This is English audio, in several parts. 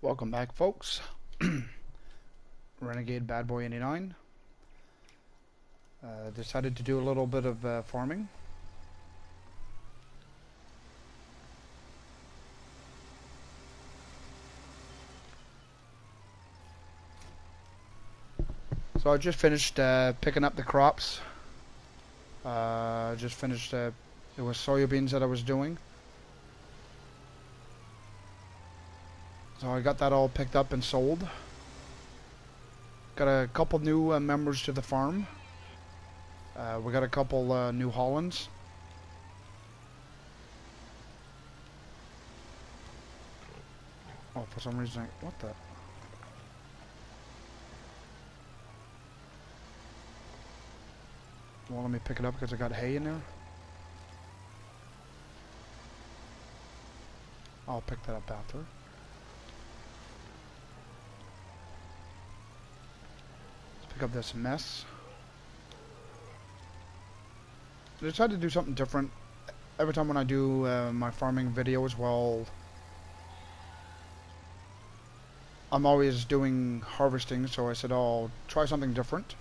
Welcome back, folks. Renegade Bad Boy 89. Decided to do a little bit of farming. So I just finished picking up the crops. Just finished, it was soybeans that I was doing. So I got that all picked up and sold. Got a couple new members to the farm. We got a couple New Hollands. Oh, for some reason, what the? Well, let me pick it up because I got hay in there. I'll pick that up after. Let's pick up this mess. I decided to do something different. Every time when I do my farming videos, well, I'm always doing harvesting, so I said, oh, I'll try something different.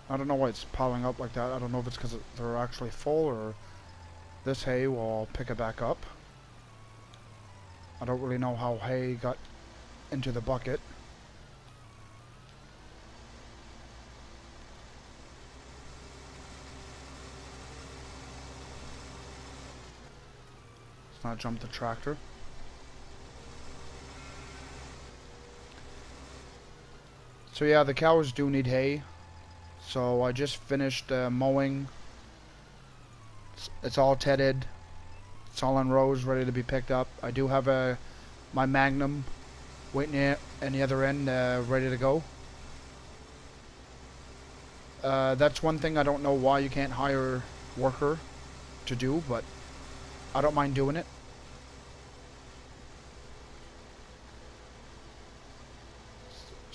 I don't know why it's piling up like that. I don't know if it's because they're actually full or this hay will pick it back up. I don't really know how hay got into the bucket. Let's not jump the tractor. So yeah, the cows do need hay. So I just finished mowing. It's all tedded. It's all in rows, ready to be picked up. I do have my Magnum waiting at the other end, ready to go. That's one thing I don't know why you can't hire worker to do, but I don't mind doing it.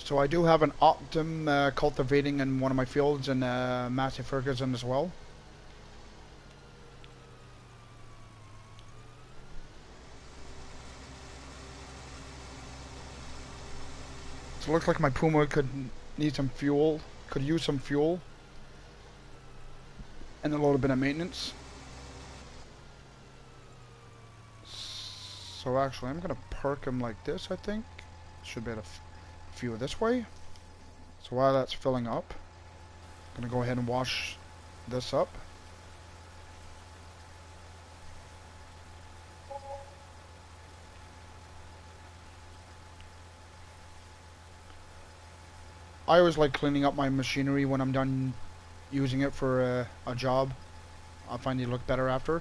So I do have an Optim cultivating in one of my fields and Massey Ferguson as well. So it looks like my Puma could need some fuel, could use some fuel and a little bit of maintenance. So actually I'm going to park him like this, I think. Should be able to fuel this way. So while that's filling up, I'm going to go ahead and wash this up. I always like cleaning up my machinery when I'm done using it for a job. I find they look better after.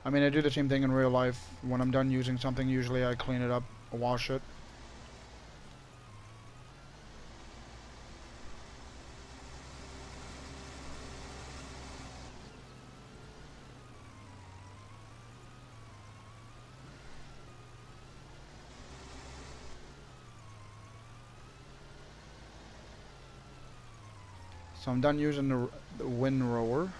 I mean, I do the same thing in real life. When I'm done using something, usually I clean it up, wash it. So I'm done using the windrower.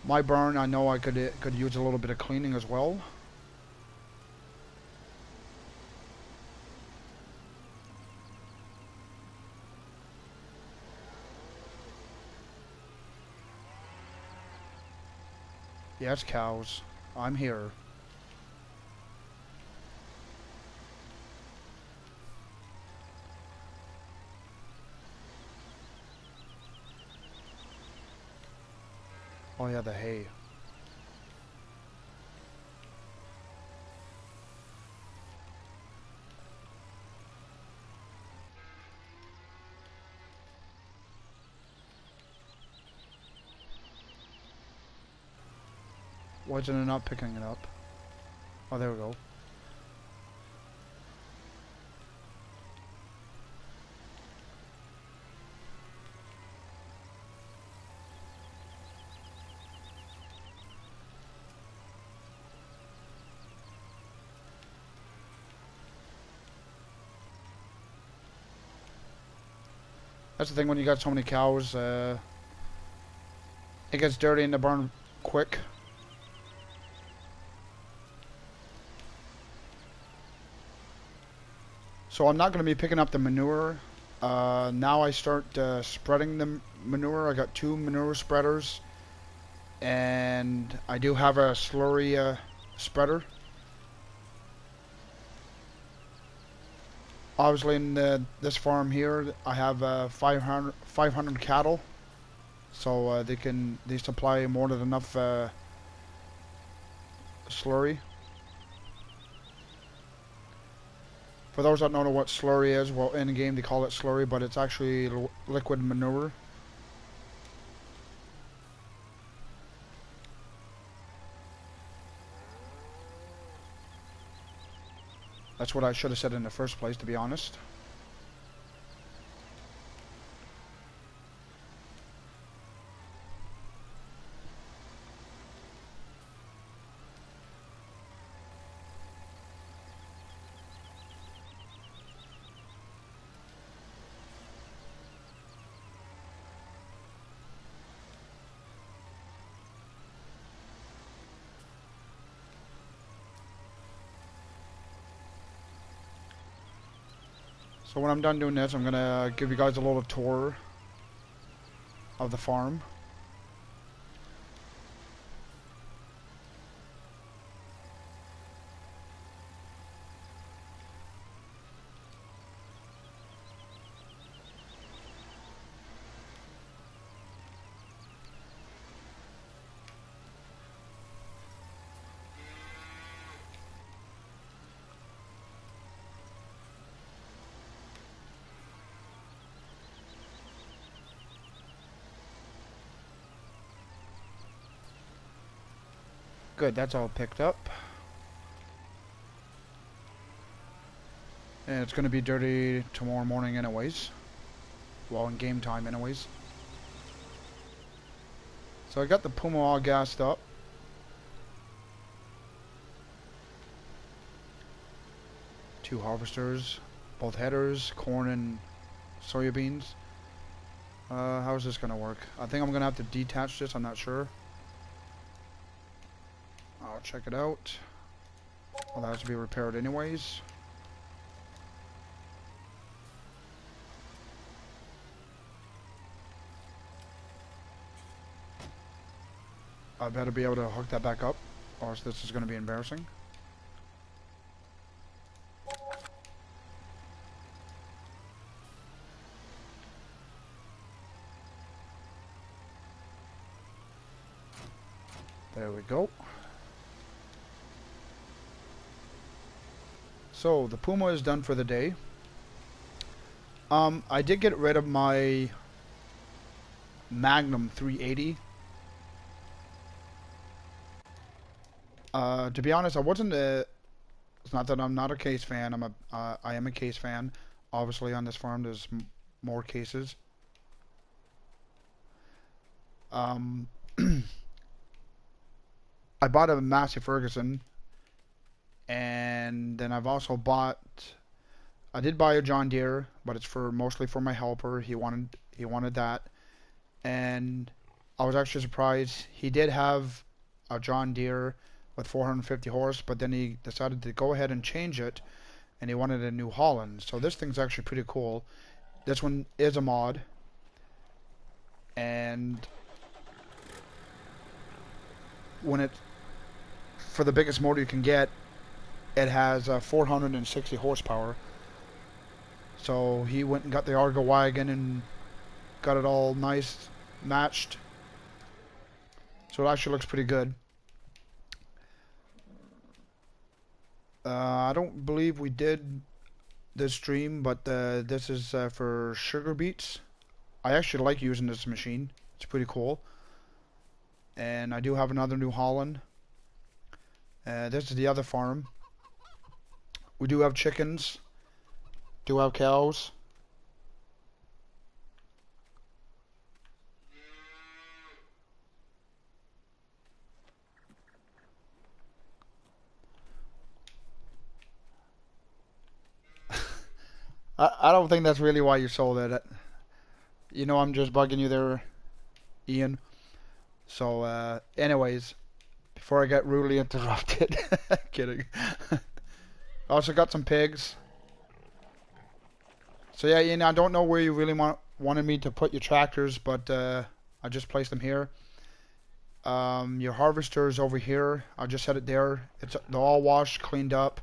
My barn, I know I could use a little bit of cleaning as well. Yes, cows. I'm here. Oh yeah, the hay. Why isn't it not picking it up? Oh, there we go. That's the thing when you got so many cows, it gets dirty in the barn quick. So I'm not going to be picking up the manure. Now I start spreading the manure. I got 2 manure spreaders. And I do have a slurry spreader. Obviously in this farm here, I have 500 cattle. So they supply more than enough slurry. For those that don't know what slurry is, well, in the game they call it slurry, but it's actually liquid manure. That's what I should have said in the first place, to be honest. So when I'm done doing this, I'm going to give you guys a little tour of the farm. Good, that's all picked up. And it's going to be dirty tomorrow morning anyways. Well, in game time anyways. So I got the Puma all gassed up. Two harvesters, both headers, corn and soybeans. How is this going to work? I think I'm going to have to detach this, I'm not sure. I'll check it out. Well, that has to be repaired anyways. I better be able to hook that back up, or else this is going to be embarrassing. There we go. So the Puma is done for the day. I did get rid of my Magnum 380. To be honest, I wasn't it's not that I'm not a case fan. I am a case fan. Obviously, on this farm, there's more cases. I bought a Massey Ferguson, and then I've also bought. I did buy a John Deere, but it's mostly for my helper. He wanted that, and I was actually surprised. He did have a John Deere with 450 horse, but then he decided to go ahead and change it, and he wanted a New Holland. So this thing's actually pretty cool. This one is a mod, and for the biggest motor you can get, it has 460 horsepower. So he went and got the Argo wagon and got it all nice matched. So it actually looks pretty good. I don't believe we did this stream, but this is for sugar beets. I actually like using this machine. It's pretty cool. And I do have another New Holland. This is the other farm. We do have chickens. Do have cows. I don't think that's really why you sold it. You know I'm just bugging you there, Ian. So, anyways, before I get rudely interrupted. Kidding. Also got some pigs. So yeah, Ian, I don't know where you really wanted me to put your tractors, but I just placed them here. Your harvester is over here. I just set it there. They're all washed, cleaned up,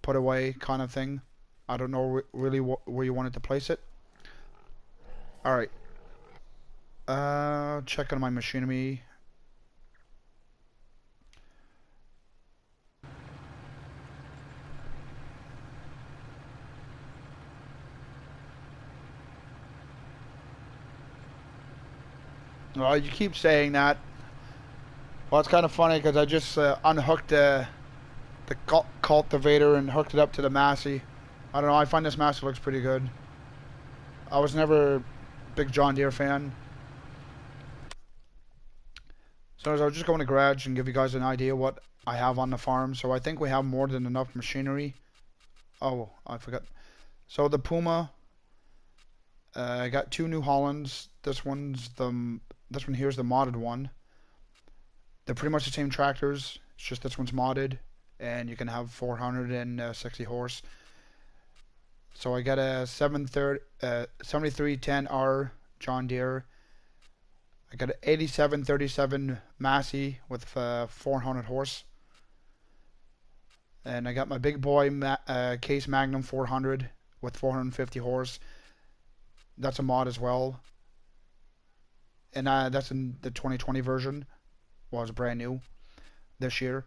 put away, kind of thing. I don't know really where you wanted to place it. All right. Check on my machinery. Well, you keep saying that. Well, it's kind of funny because I just unhooked the cultivator and hooked it up to the Massey. I don't know. I find this Massey looks pretty good. I was never a big John Deere fan. So I was just going to garage and give you guys an idea what I have on the farm. So I think we have more than enough machinery. Oh, I forgot. So the Puma, I got two New Hollands. This one here's the modded one. They're pretty much the same tractors. It's just this one's modded, and you can have 460 horse. So I got a 7310R John Deere. I got an 8737 Massey with 400 horse. And I got my big boy Case Magnum 400 with 450 horse. That's a mod as well. And that's in the 2020 version. Well, it's brand new this year.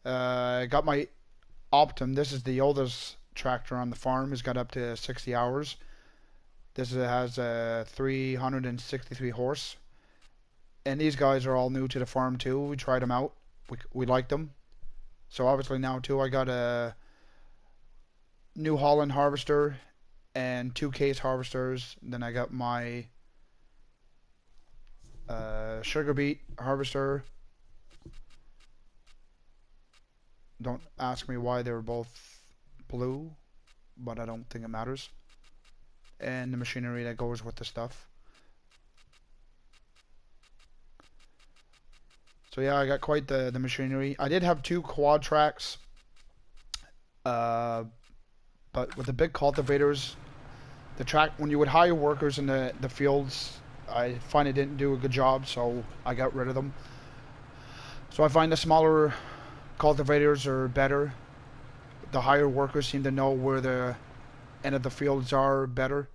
I got my Optum. This is the oldest tractor on the farm. It's got up to 60 hours. This has 363 horse. And these guys are all new to the farm too. We tried them out. We liked them. So obviously now too I got a New Holland harvester and two Case harvesters. Then I got my sugar beet harvester. Don't ask me why they were both blue, but I don't think it matters. And the machinery that goes with the stuff. So yeah, I got quite the machinery. I did have two quad tracks, but with the big cultivators, the track when you would hire workers in the fields, I find it didn't do a good job, so I got rid of them. So I find the smaller cultivators are better. The higher workers seem to know where the end of the fields are better.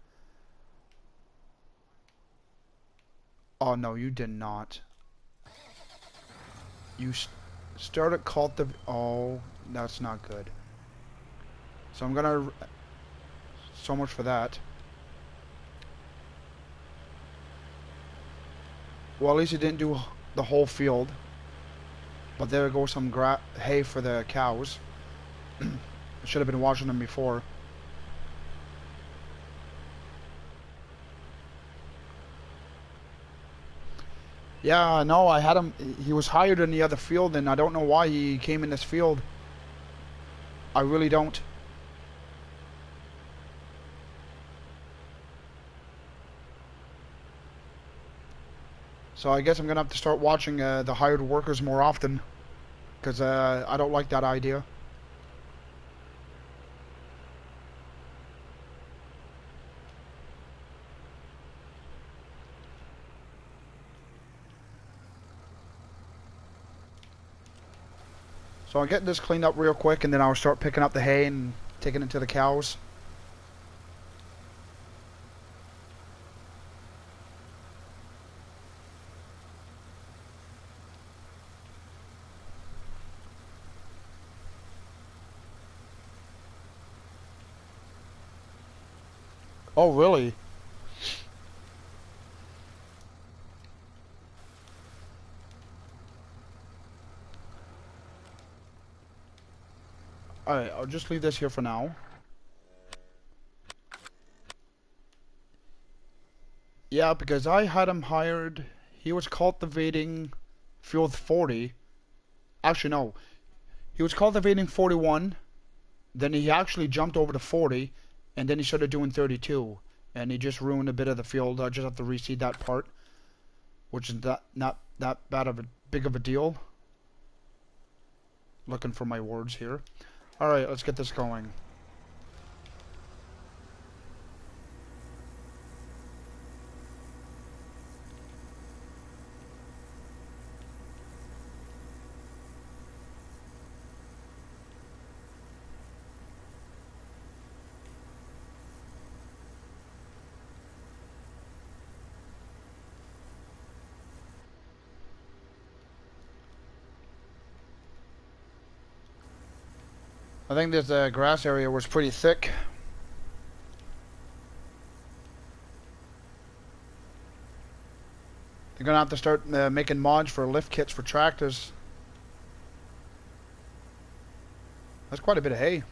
Oh no, you did not. You started cultivating. Oh, that's not good. So I'm gonna. So much for that. Well, at least it didn't do the whole field. But there goes some hay for the cows. I should have been watching them before. Yeah, no, I had him. He was hired in the other field, and I don't know why he came in this field. I really don't. So I guess I'm gonna have to start watching the hired workers more often, because I don't like that idea. So I'll get this cleaned up real quick, and then I'll start picking up the hay and taking it to the cows. Oh, really? Alright, I'll just leave this here for now. Yeah, because I had him hired. He was cultivating field 40. Actually, no. He was cultivating 41. Then he actually jumped over to 40. And then he started doing 32. And he just ruined a bit of the field. I just have to reseed that part. Which is not that big of a deal. Looking for my words here. Alright, let's get this going. I think this grass area was pretty thick. They're gonna have to start making mods for lift kits for tractors. That's quite a bit of hay.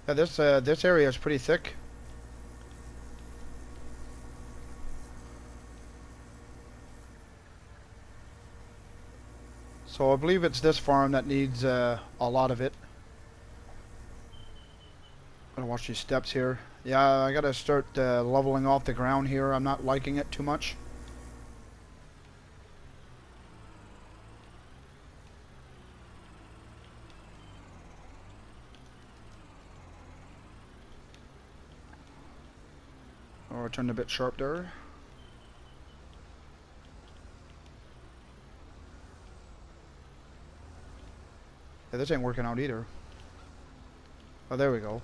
Yeah, this area is pretty thick. So I believe it's this farm that needs a lot of it. Gotta watch these steps here. Yeah, I gotta start leveling off the ground here. I'm not liking it too much. Oh, I turned a bit sharp there. Yeah, this ain't working out either. Oh, there we go.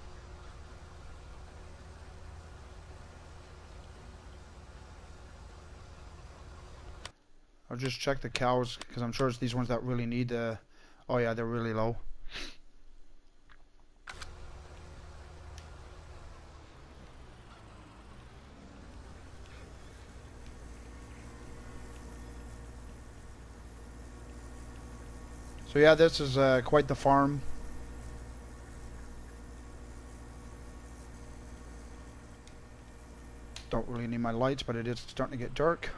I'll just check the cows, because I'm sure it's these ones that really need the... Oh yeah, they're really low. So yeah, this is quite the farm. Don't really need my lights, but it is starting to get dark.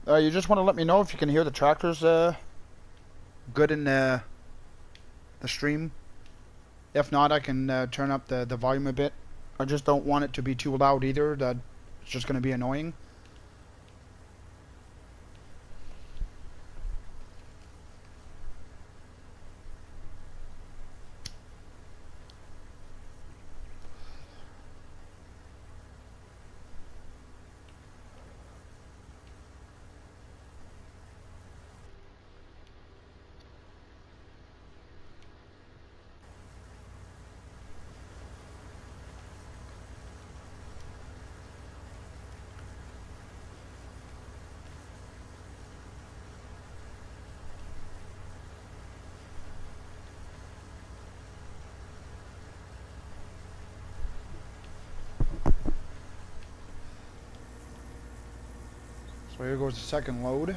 You just want to let me know if you can hear the tractors good in the stream. If not, I can turn up the volume a bit. I just don't want it to be too loud either. That's just going to be annoying. So here goes the second load.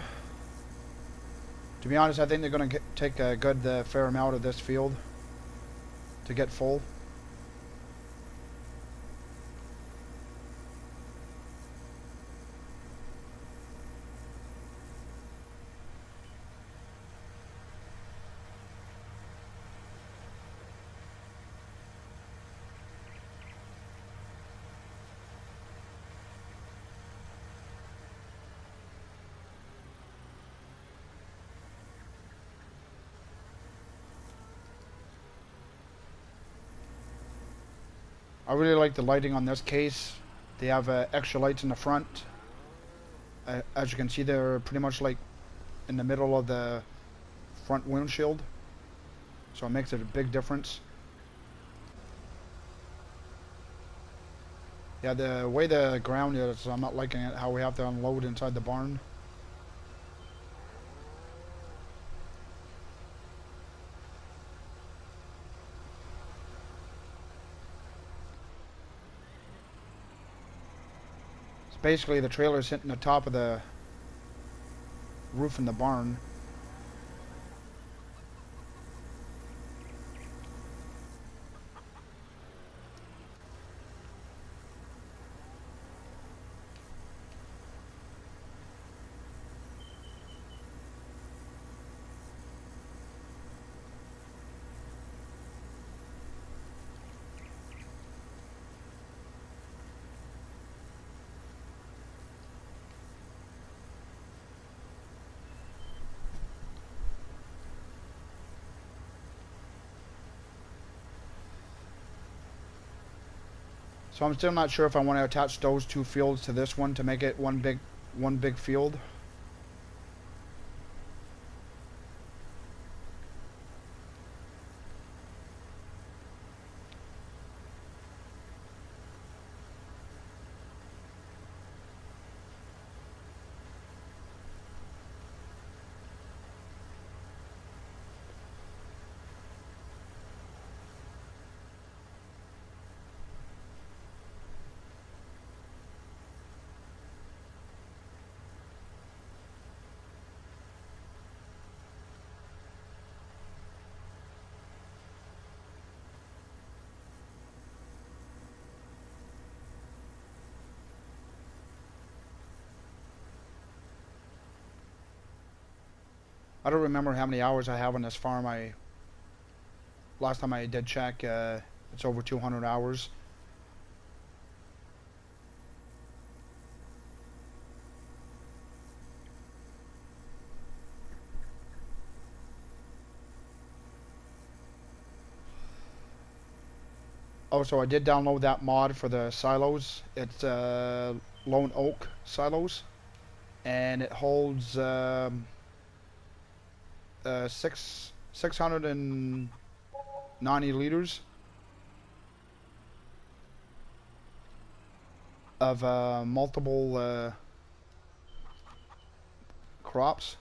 To be honest, I think they're going to take a good fair amount of this field to get full. I really like the lighting on this case. They have extra lights in the front. As you can see, they're pretty much like in the middle of the front windshield, so it makes it a big difference. Yeah, the way the ground is, I'm not liking it, how we have to unload inside the barn. It's basically the trailer's hitting the top of the roof in the barn. So I'm still not sure if I want to attach those two fields to this one to make it one big field. I don't remember how many hours I have on this farm. Last time I did check, it's over 200 hours. Oh, so I did download that mod for the silos. It's Lone Oak silos, and it holds 690 liters of multiple crops.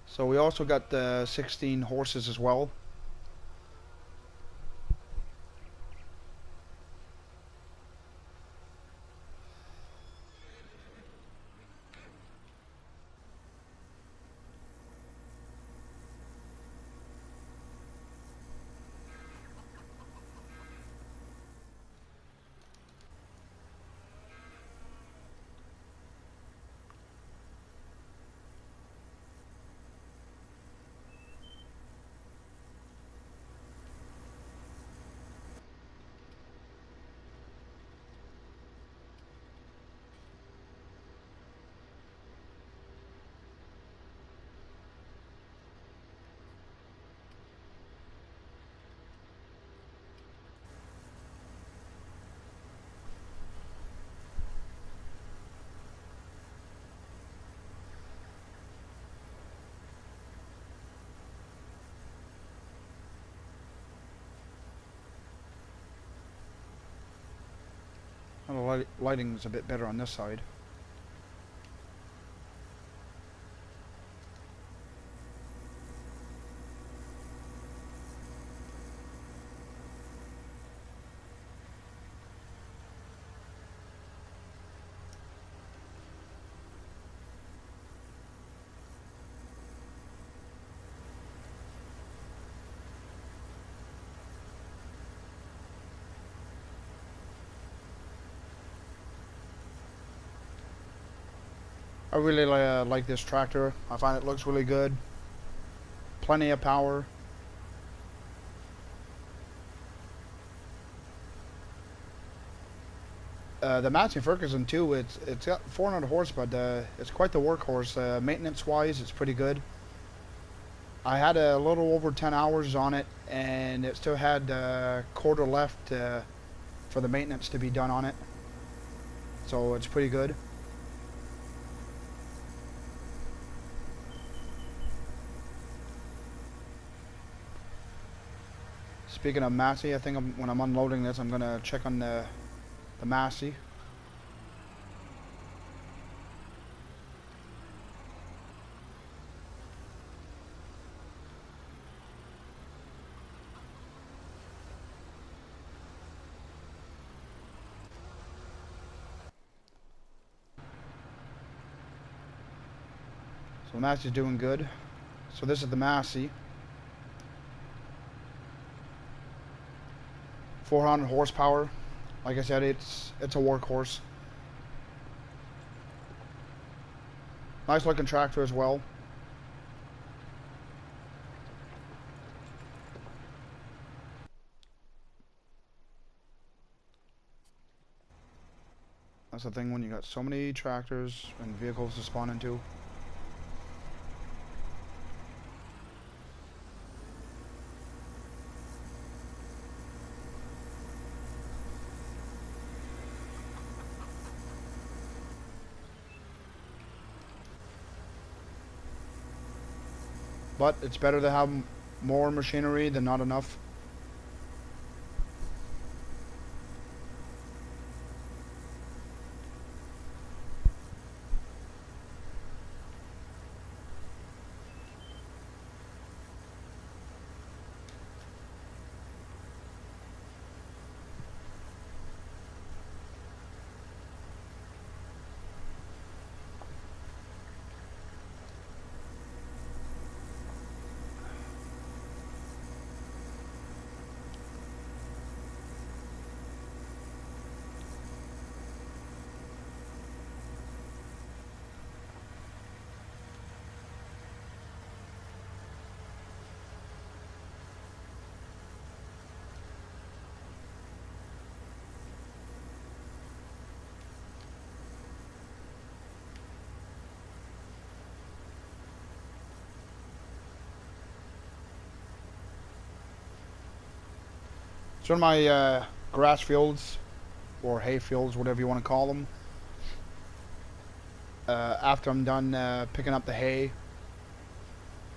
So we also got the 16 horses as well. Well, the lighting is a bit better on this side. I really like this tractor. I find it looks really good. Plenty of power. The Massey Ferguson too. It's got 400 horse, but it's quite the workhorse. Maintenance wise, it's pretty good. I had a little over 10 hours on it, and it still had a quarter left for the maintenance to be done on it. So it's pretty good. Speaking of Massey, I think when I'm unloading this, I'm gonna check on the Massey. So the Massey's doing good. So this is the Massey. 400 horsepower. Like I said, it's a workhorse. Nice looking tractor as well. That's the thing when you got so many tractors and vehicles to spawn into. But it's better to have more machinery than not enough. So in my grass fields, or hay fields, whatever you want to call them, after I'm done picking up the hay,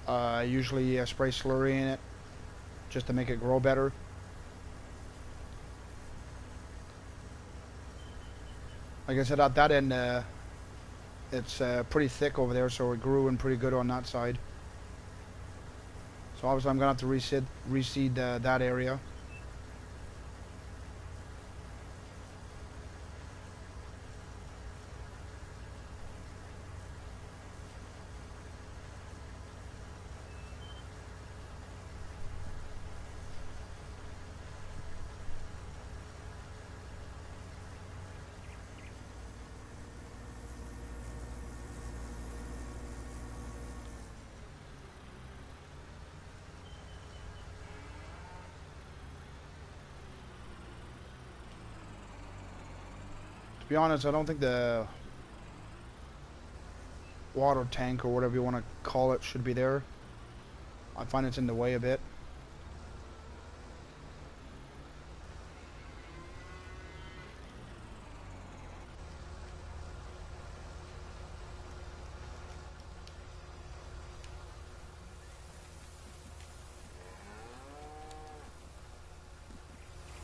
I usually spray slurry in it just to make it grow better. Like I said, at that end, it's pretty thick over there, so it grew in pretty good on that side. So obviously I'm going to have to reseed that area. To be honest, I don't think the water tank or whatever you want to call it should be there. I find it's in the way a bit.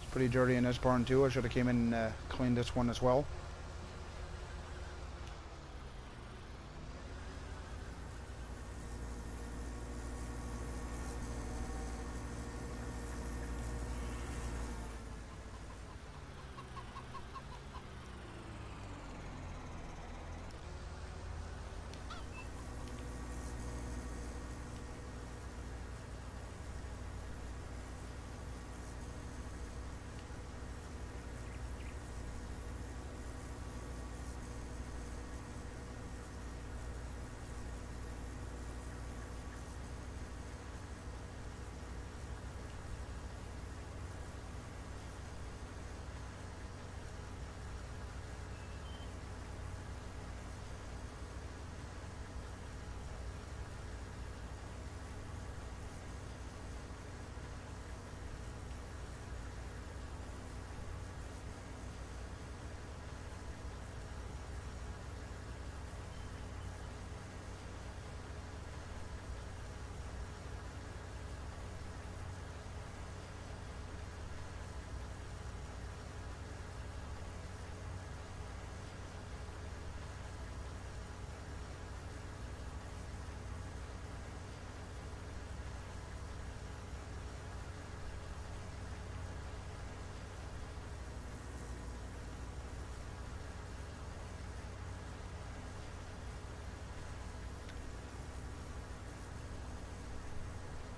It's pretty dirty in this barn too. I should have came in and cleaned this one as well.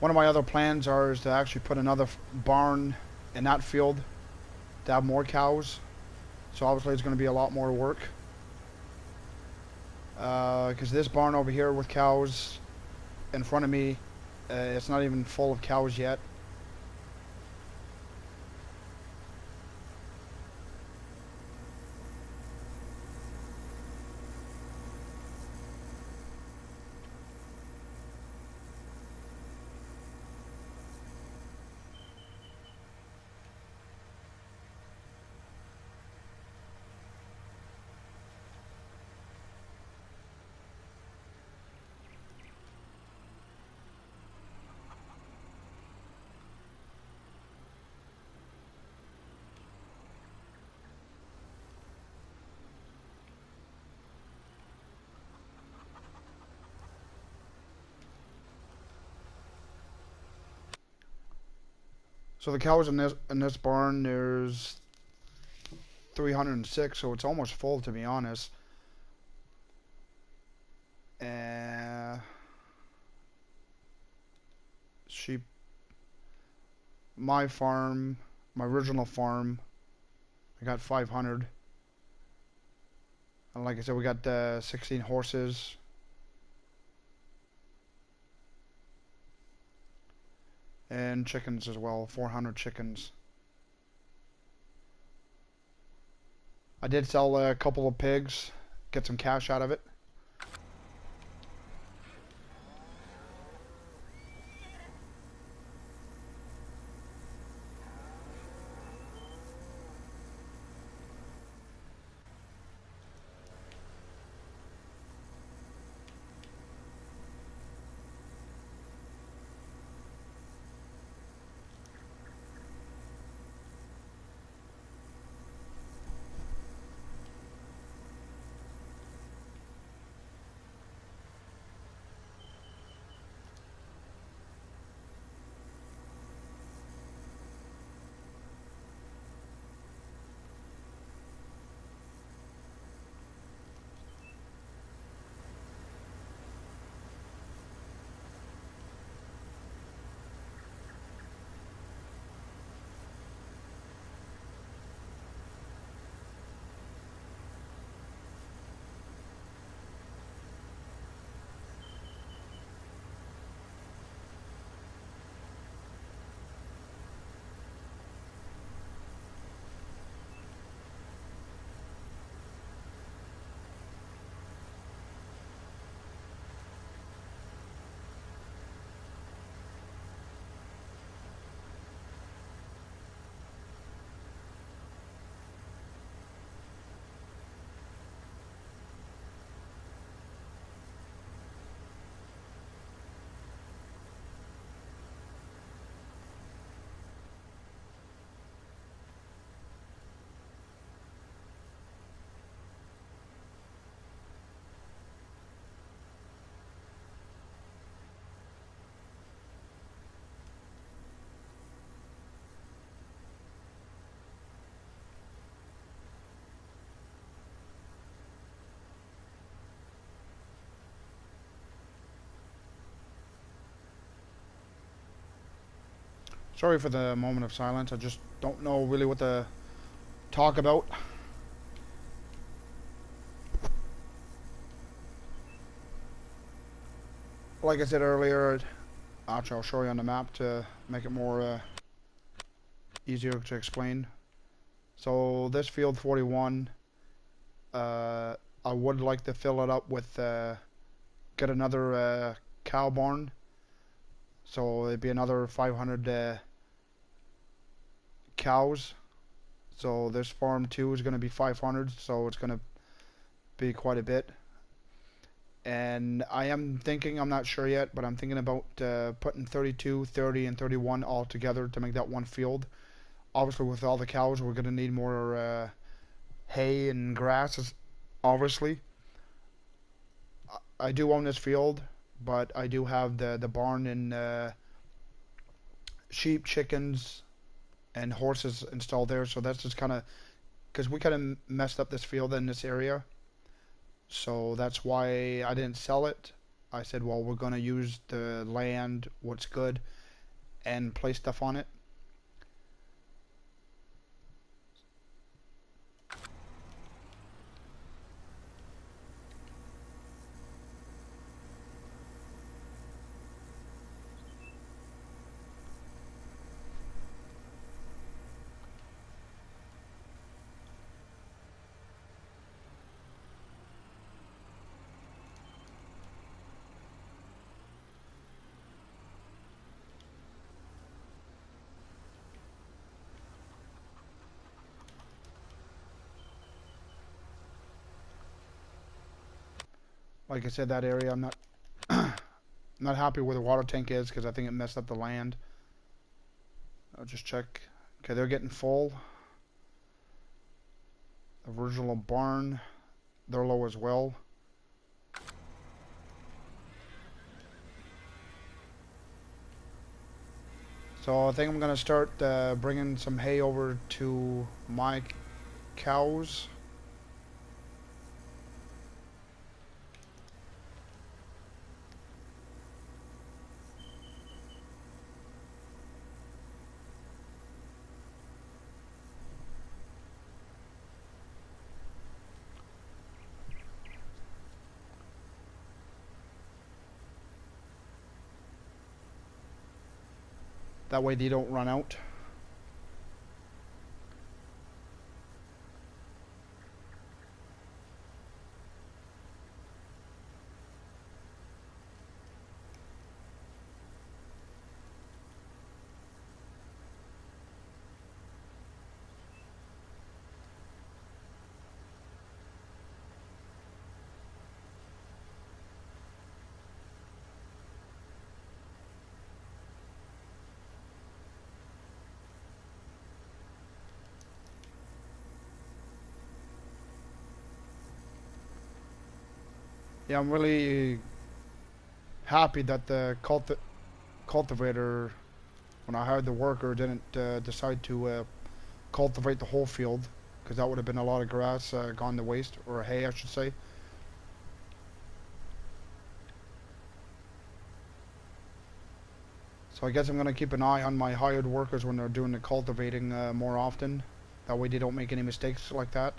One of my other plans is to actually put another barn in that field to have more cows. So obviously it's going to be a lot more work. Because this barn over here with cows in front of me, it's not even full of cows yet. So the cows in this barn, there's 306, so it's almost full, to be honest. Sheep. My farm, my original farm, I got 500. And like I said, we got 16 horses. And chickens as well, 400 chickens. I did sell a couple of pigs, get some cash out of it. Sorry for the moment of silence. I just don't know really what to talk about. Like I said earlier, actually I'll show you on the map to make it more easier to explain. So this field 41, I would like to fill it up with, get another cow barn. So it'd be another 500 cows. So this farm 2 is going to be 500, so it's going to be quite a bit. And I am thinking, I'm not sure yet, but I'm thinking about putting 32, 30, and 31 all together to make that one field. Obviously, with all the cows, we're going to need more hay and grass, obviously. I do own this field, but I do have the barn and sheep, chickens, and horses installed there. So that's just kind of, because we kind of messed up this field in this area. So that's why I didn't sell it. I said, well, we're gonna use the land, what's good, and place stuff on it. Like I said, that area I'm not happy where the water tank is because I think it messed up the land. I'll just check. Okay, they're getting full. The original barn, they're low as well. So I think I'm gonna start bringing some hay over to my cows. That way they don't run out. Yeah, I'm really happy that the cultivator, when I hired the worker, didn't decide to cultivate the whole field, because that would have been a lot of grass gone to waste, or hay I should say. So I guess I'm going to keep an eye on my hired workers when they're doing the cultivating more often. That way they don't make any mistakes like that.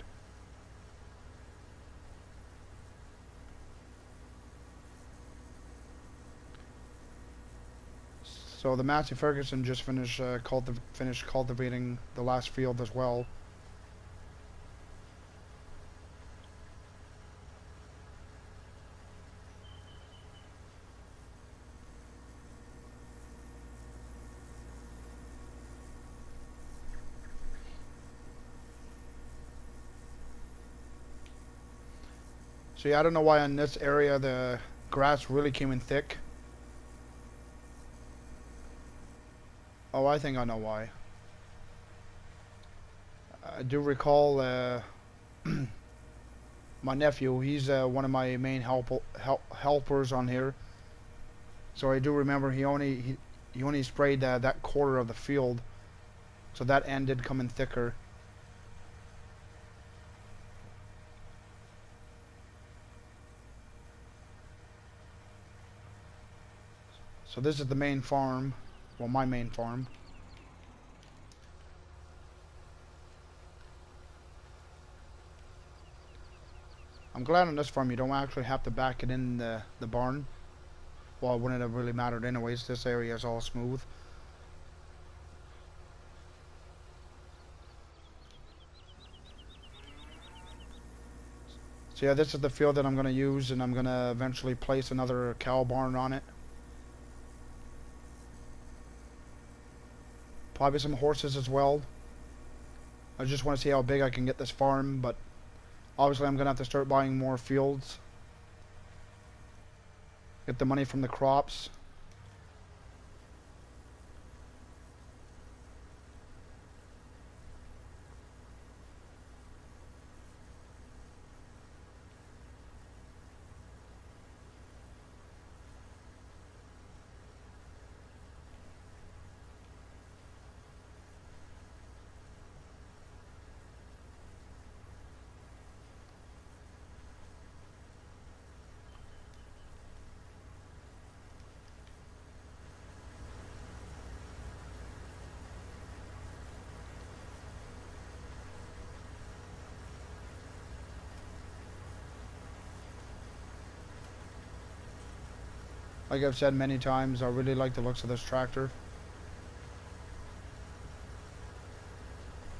So the Massey Ferguson just finished cultivating the last field as well. So yeah, I don't know why in this area the grass really came in thick. Oh, I think I know why. I do recall my nephew. He's one of my main helpers on here. So I do remember he only sprayed that quarter of the field, so that end did come in thicker. So this is the main farm, well, my main farm. I'm glad on this farm you don't actually have to back it in the barn. Well, it wouldn't have really mattered anyways. This area is all smooth. So yeah, this is the field that I'm going to use, and I'm going to eventually place another cow barn on it. Probably some horses as well. I just want to see how big I can get this farm, but obviously I'm going to have to start buying more fields. Get the money from the crops. Like I've said many times, I really like the looks of this tractor.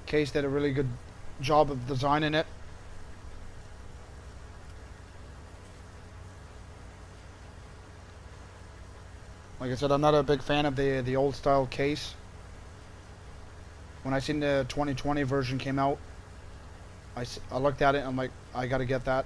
Case did a really good job of designing it. Like I said, I'm not a big fan of the old style case. When I seen the 2020 version came out, I looked at it and I'm like, I gotta get that.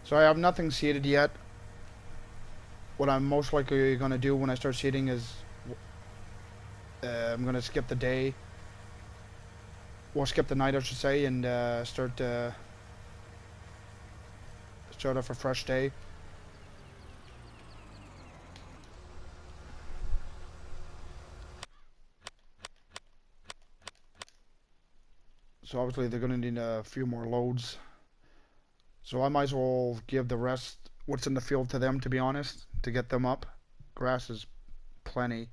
So I have nothing seeded yet. What I'm most likely gonna do when I start seeding is I'm gonna skip the day, or skip the night, I should say, and start off a fresh day. So obviously they're gonna need a few more loads. So I might as well give the rest, what's in the field, to them, to be honest, to get them up. Grass is plenty.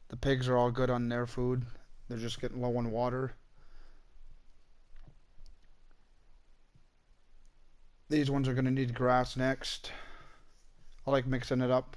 The pigs are all good on their food. They're just getting low on water. These ones are gonna need grass next. I like mixing it up.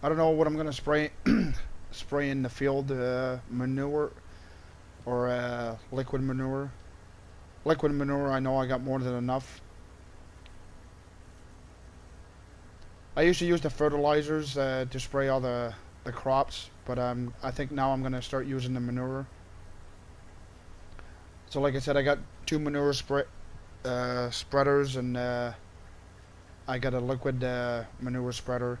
I don't know what I'm gonna spray spray in the field, manure or liquid manure. Liquid manure, I know I got more than enough. I used to use the fertilizers to spray all the crops, but I think now I'm gonna start using the manure. So like I said, I got two manure spreaders, and I got a liquid manure spreader.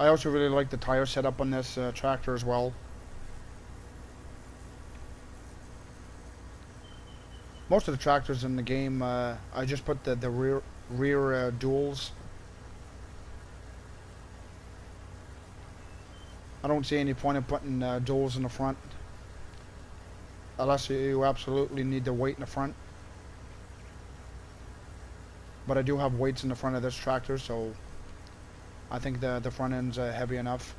I also really like the tire setup on this tractor as well. Most of the tractors in the game, I just put the rear duals. I don't see any point in putting duals in the front, unless you absolutely need the weight in the front. But I do have weights in the front of this tractor, so I think the front end's heavy enough.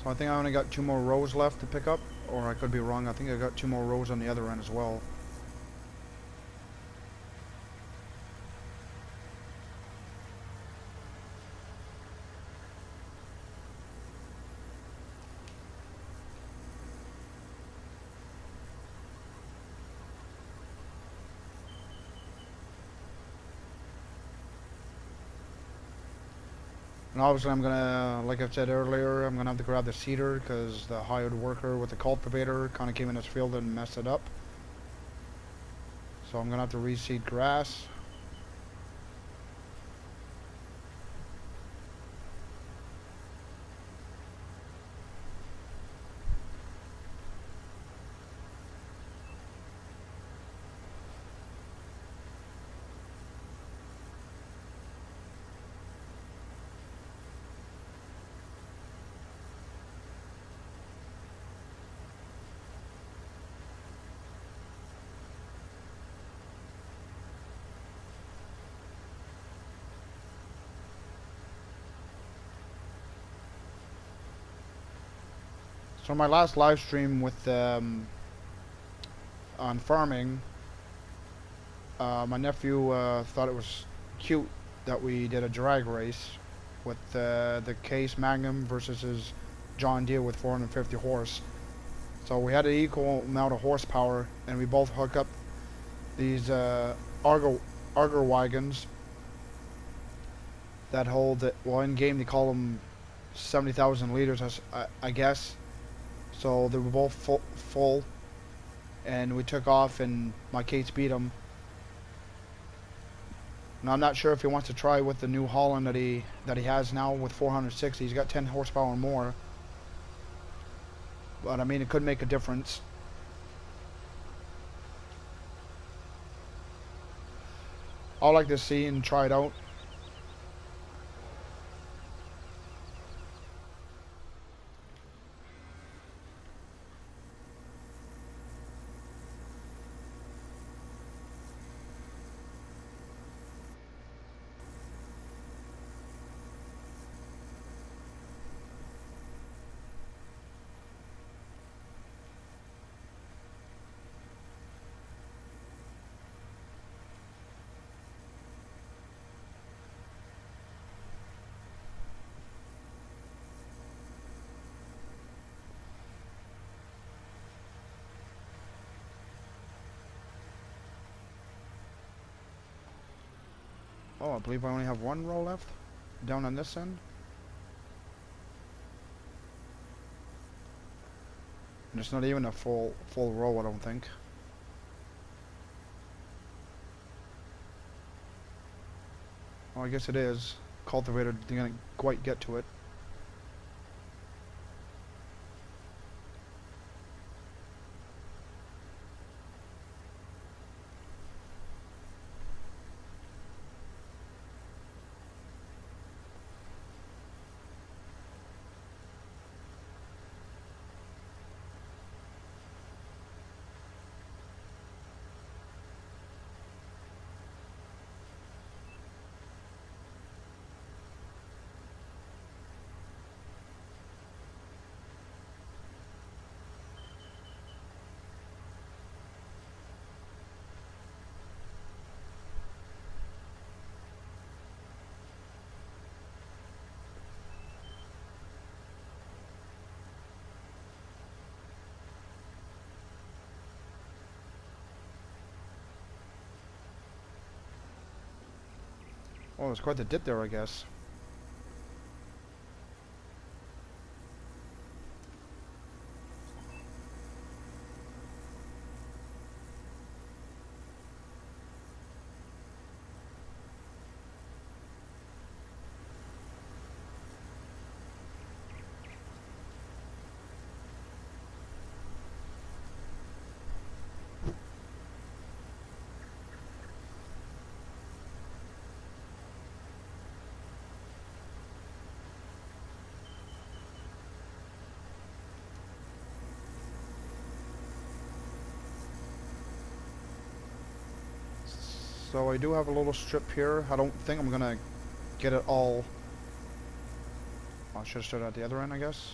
So I think I only got 2 more rows left to pick up, or I could be wrong. I think I got 2 more rows on the other end as well. And obviously I'm gonna, like I said earlier, I'm gonna have to grab the seeder because the hired worker with the cultivator kind of came in this field and messed it up. So I'm gonna have to reseed grass. So my last live stream with on farming, my nephew thought it was cute that we did a drag race with the Case Magnum versus his John Deere with 450 horse. So we had an equal amount of horsepower, and we both hook up these Argo wagons that hold, well, in game they call them 70,000 liters, I guess. So they were both full, and we took off, and my Case beat him. Now I'm not sure if he wants to try with the New Holland that he has now with 460. He's got 10 horsepower more, but I mean it could make a difference. I'd like to see and try it out. Oh, I believe I only have 1 row left down on this end. And it's not even a full row, I don't think. Well, I guess it is. Cultivator didn't quite get to it. Oh, there's quite the dip there, I guess. So I do have a little strip here. I don't think I'm gonna get it all. I should have started at the other end, I guess.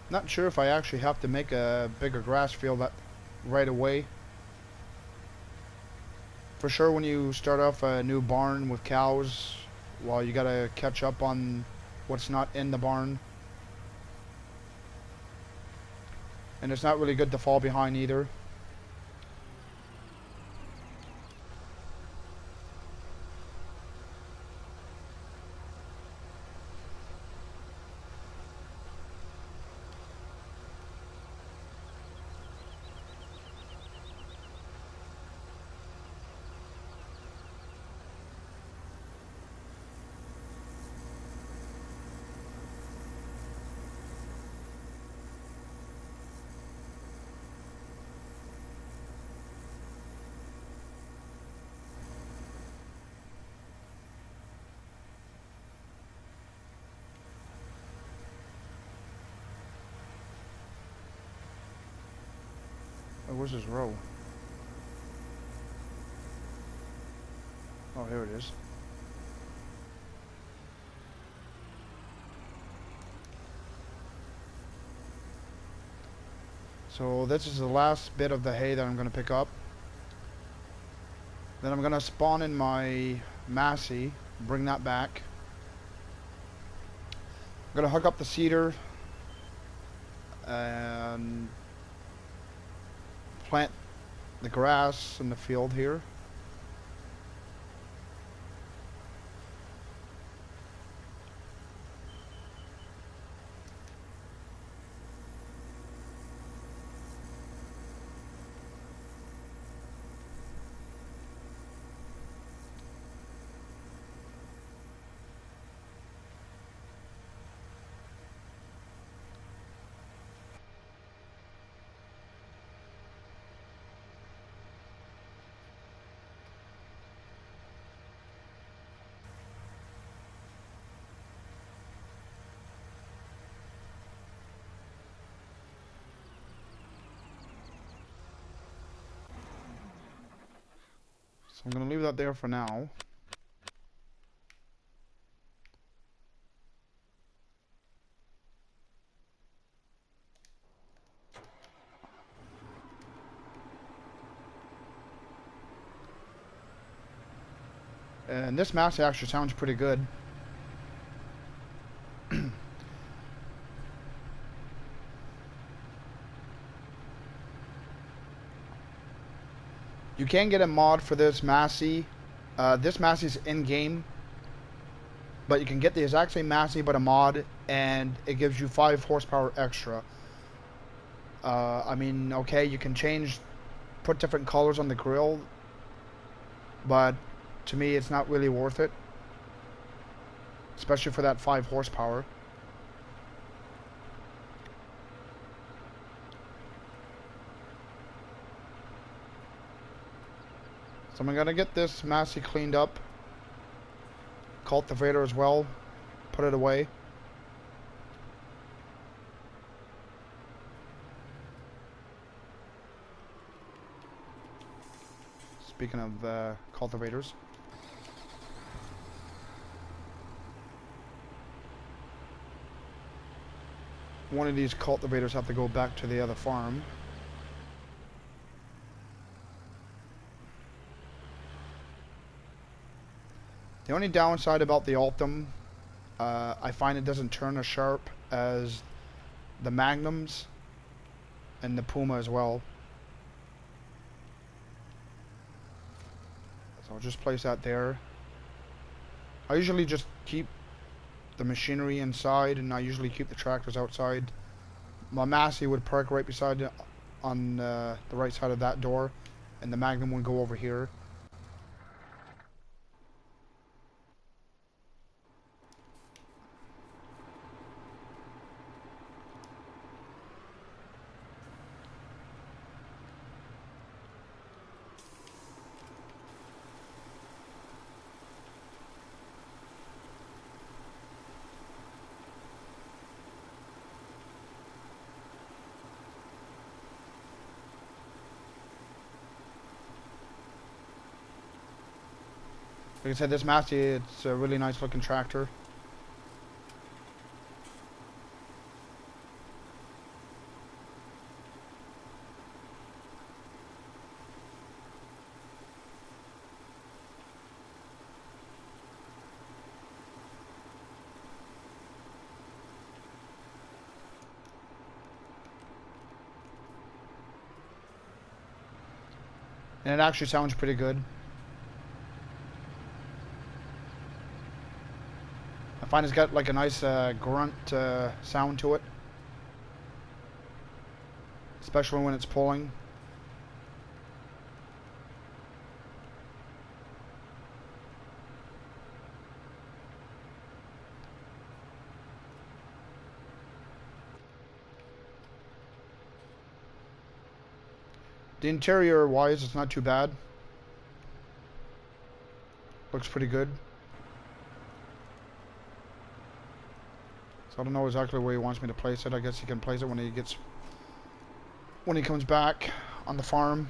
Not sure if I actually have to make a bigger grass field that right away. For sure, when you start off a new barn with cows, well, you gotta catch up on what's not in the barn. And it's not really good to fall behind either. Oh, where's this row? Oh, here it is. So this is the last bit of the hay that I'm going to pick up. Then I'm going to spawn in my Massey, bring that back. I'm going to hook up the seeder and plant the grass in the field here. So I'm going to leave that there for now. And this Massey actually sounds pretty good. You can get a mod for this Massey. This Massey's in-game, but you can get the exact same Massey but a mod, and it gives you 5 horsepower extra. I mean, okay, you can put different colors on the grill, but to me it's not really worth it, especially for that 5 horsepower. So I'm gonna get this Massey cleaned up, cultivator as well, put it away. Speaking of cultivators. One of these cultivators have to go back to the other farm. The only downside about the Altum, I find it doesn't turn as sharp as the Magnums and the Puma as well. So I'll just place that there. I usually just keep the machinery inside, and I usually keep the tractors outside. My Massey would park right beside it on the right side of that door, and the Magnum would go over here. Like I said, this Massey, it's a really nice looking tractor. And it actually sounds pretty good. I find it's got like a nice grunt sound to it. Especially when it's pulling. The interior wise, it's not too bad. Looks pretty good. So I don't know exactly where he wants me to place it. I guess he can place it when he comes back on the farm.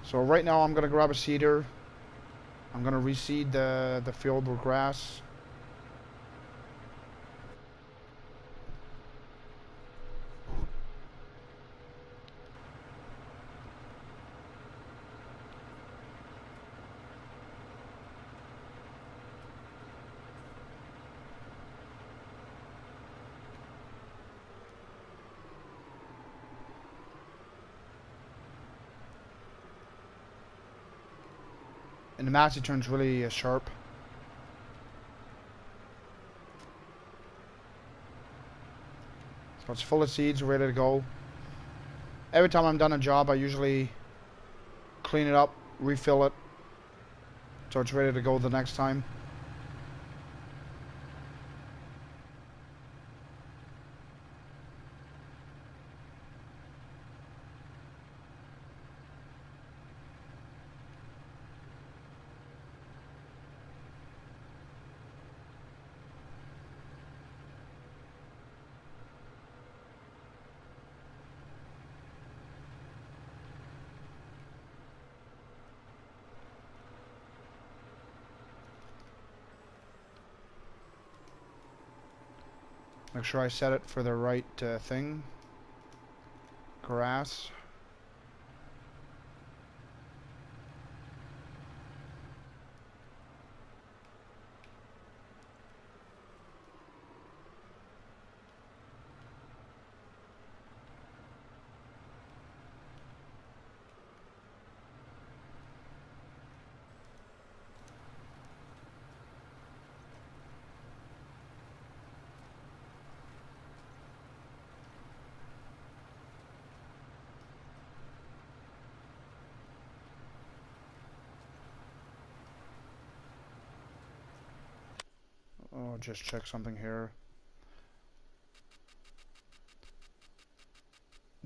So right now I'm gonna grab a seeder. I'm gonna reseed the field with grass. And the massey turns really sharp. So it's full of seeds, ready to go. Every time I'm done a job, I usually clean it up, refill it, so it's ready to go the next time. Make sure I set it for the right thing. Grass. Oh, just check something here.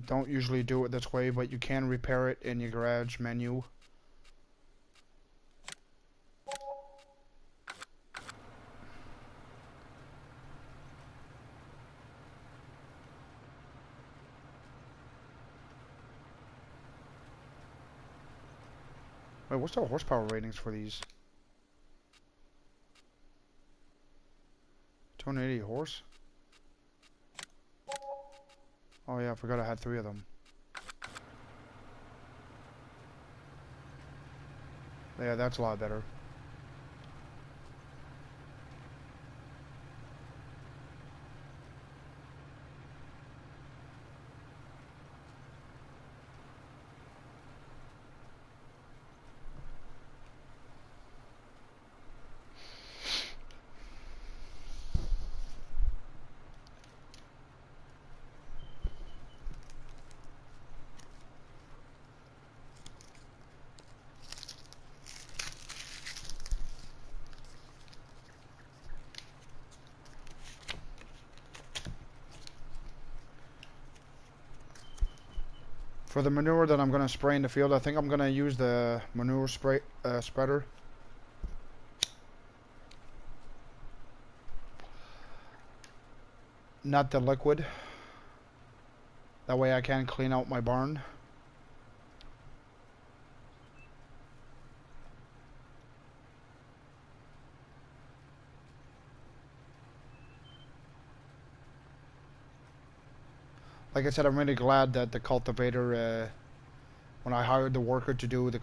Don't usually do it this way, but you can repair it in your garage menu. Wait, what's the horsepower ratings for these? 280 horse? Oh yeah, I forgot I had 3 of them. Yeah, that's a lot better. For the manure that I'm going to spray in the field, I think I'm going to use the manure spray spreader. Not the liquid. That way I can clean out my barn. Like I said, I'm really glad that the cultivator, when I hired the worker to do the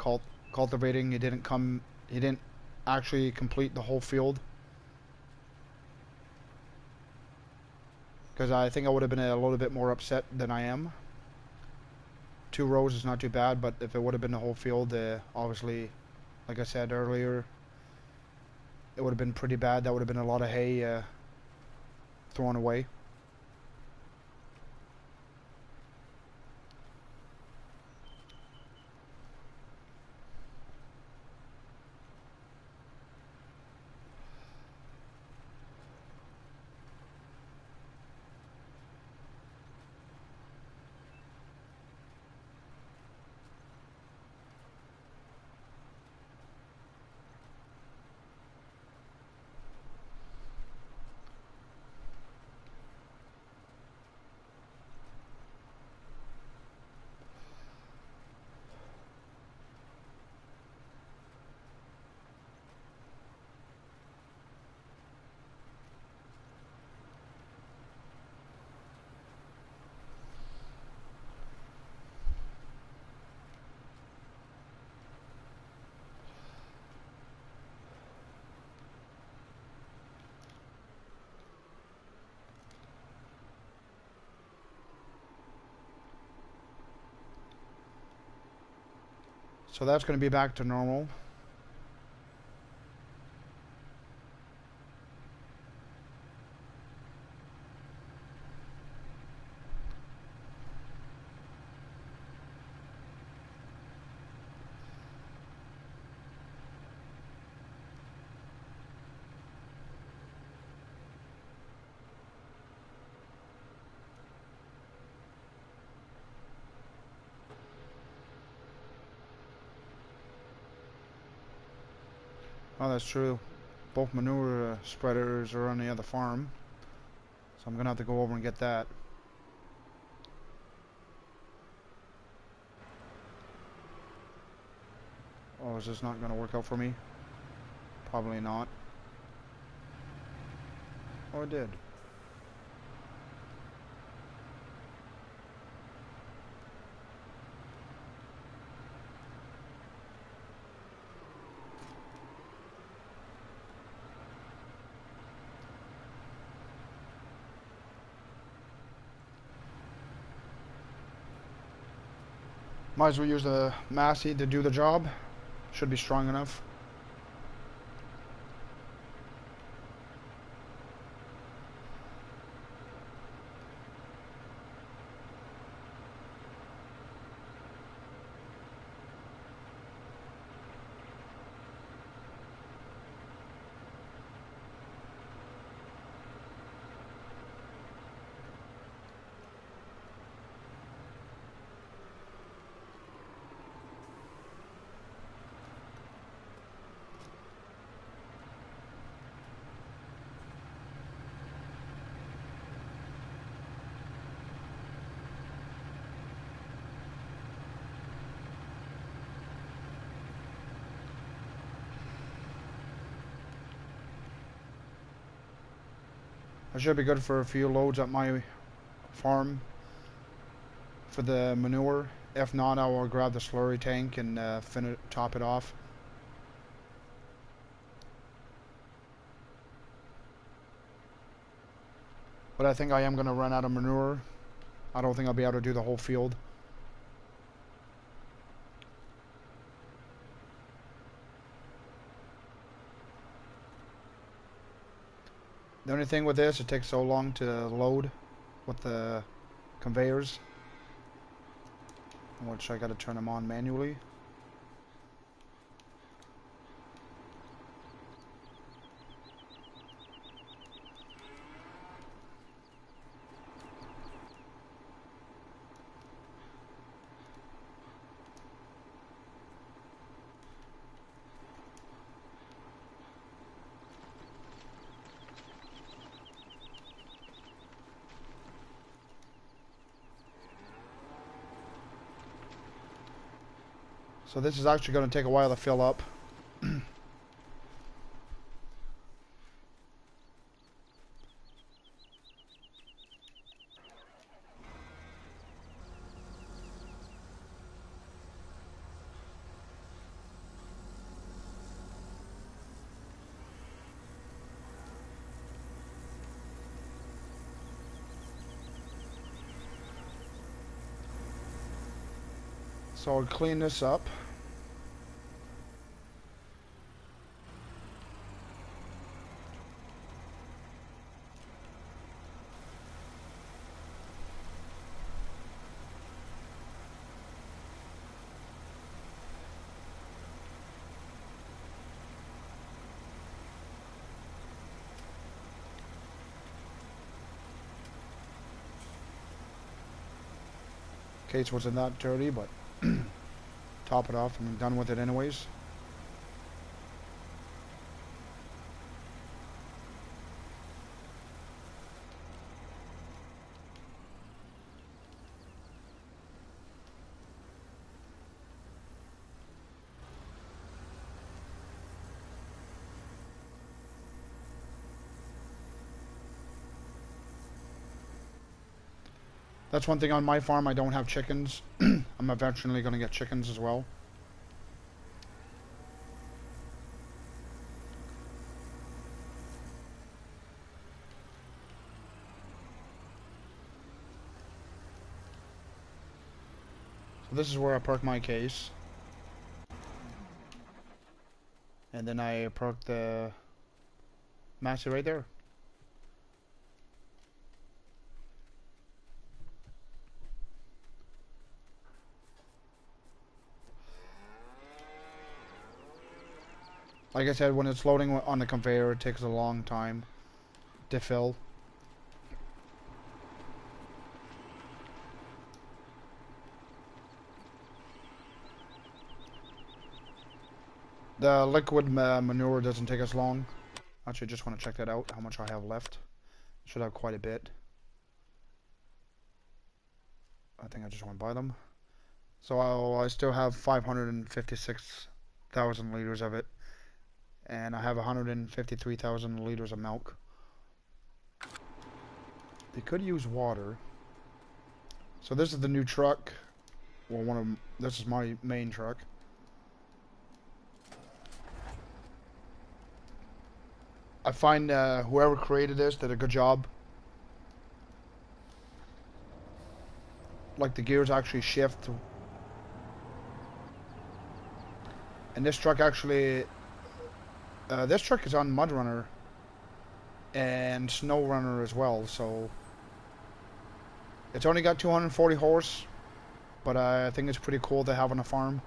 cultivating, he didn't actually complete the whole field. because I think I would have been a little bit more upset than I am. 2 rows is not too bad, but if it would have been the whole field, obviously, like I said earlier, it would have been pretty bad. That would have been a lot of hay thrown away. So that's going to be back to normal. Oh, that's true. Both manure spreaders are on the other farm. So I'm going to have to go over and get that. Oh, is this not going to work out for me? Probably not. Oh, it did. Might as well use the Massey to do the job. Should be strong enough. I should be good for a few loads at my farm for the manure. If not, I will grab the slurry tank and top it off. But I think I am going to run out of manure. I don't think I'll be able to do the whole field. The only thing with this, it takes so long to load with the conveyors, which I got to turn them on manually. So this is actually going to take a while to fill up. So I'll clean this up. Case wasn't that dirty, but top it off. I'm done with it anyways. That's one thing on my farm, I don't have chickens. I'm eventually going to get chickens as well. So this is where I park my case. And then I park the Massey right there. Like I said, when it's loading on the conveyor, it takes a long time to fill. The liquid manure doesn't take as long. Actually, just want to check that out, how much I have left. Should have quite a bit. I think I just want to buy them. So I still have 556,000 liters of it. And I have 153,000 liters of milk. They could use water. So this is the new truck. Well, this is my main truck. I find whoever created this did a good job. Like the gears actually shift. And this truck actually... this truck is on Mudrunner and SnowRunner as well, so it's only got 240 horse, but I think it's pretty cool to have on a farm.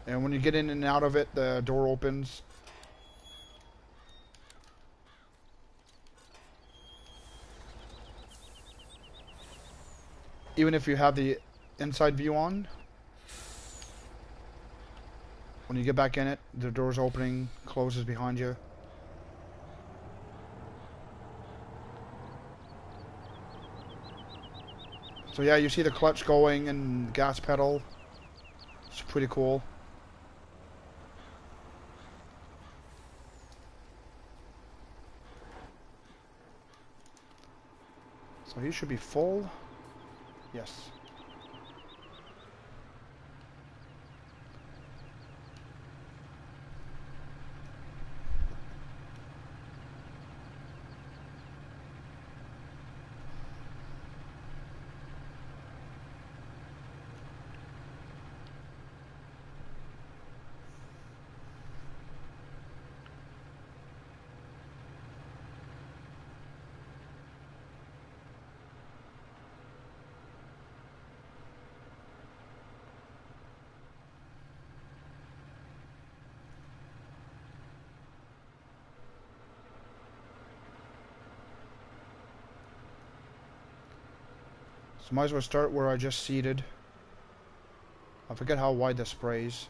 And when you get in and out of it, the door opens. Even if you have the inside view on, when you get back in it, the door's opening, closes behind you. So yeah, you see the clutch going and gas pedal. It's pretty cool. So he should be full. Yes. So might as well start where I just seeded. I forget how wide the sprays.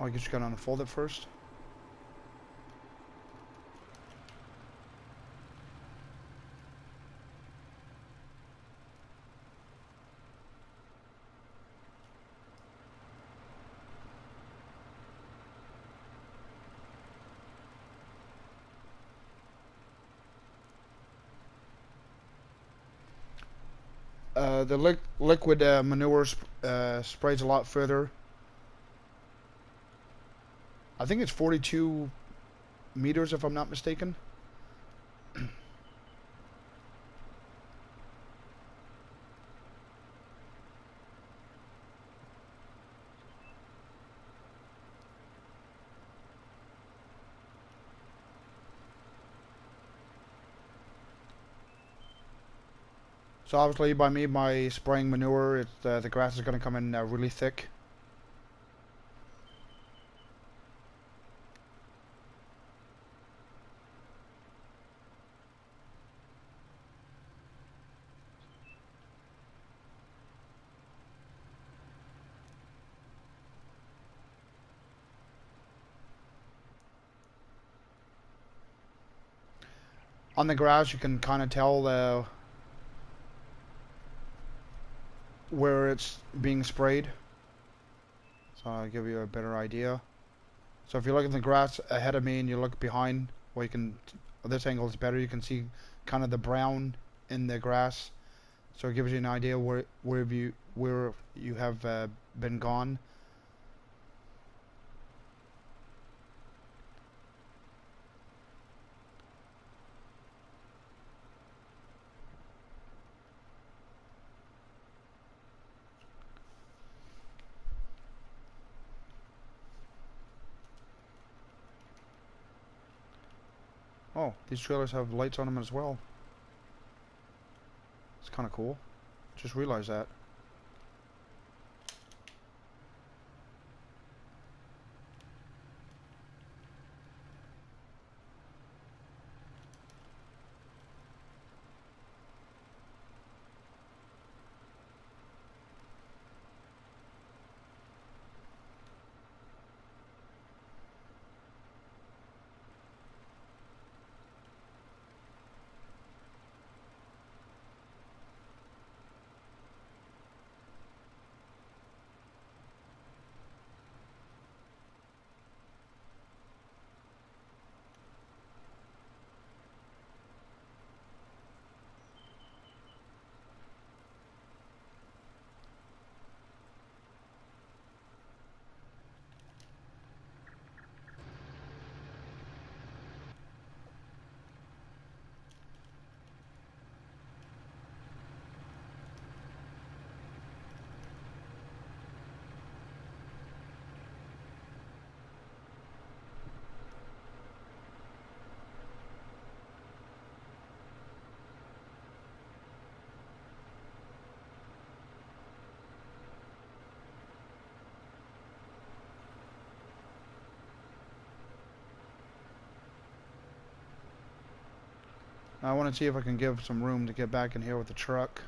Oh, I guess you gotta unfold it first. The liquid manure sprays a lot further. I think it's 42 meters, if I'm not mistaken. So obviously, by me, by spraying manure, the grass is going to come in really thick. On the grass, you can kind of tell where it's being sprayed. So I'll give you a better idea. So if you look at the grass ahead of me and you look behind, well, you can, this angle is better. You can see kind of the brown in the grass. So it gives you an idea where you have been gone. Oh, these trailers have lights on them as well. It's kind of cool. Just realized that. I want to see if I can give some room to get back in here with the truck.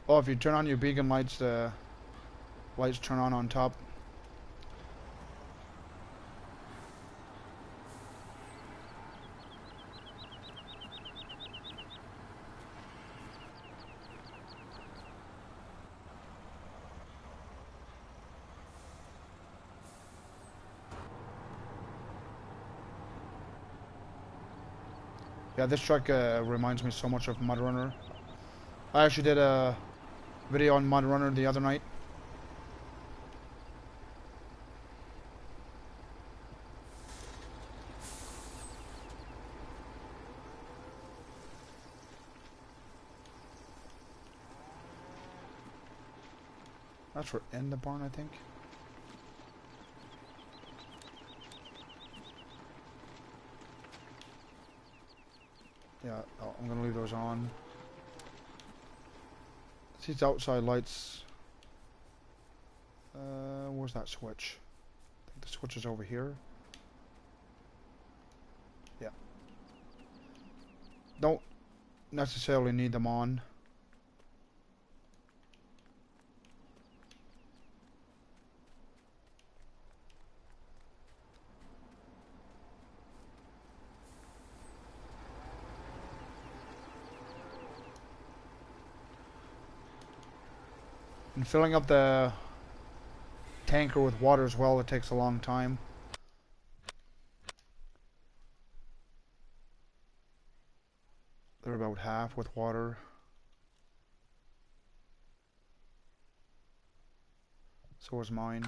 Oh, if you turn on your beacon lights, the lights turn on top. Yeah, this truck reminds me so much of Mud Runner. I actually did a video on Mud Runner the other night. That's for in the barn, I think. Yeah, oh, I'm gonna leave those on. These outside lights. Where's that switch? I think the switch is over here. Yeah. Don't necessarily need them on. And filling up the tanker with water as well, it takes a long time. They're about half with water. So is mine.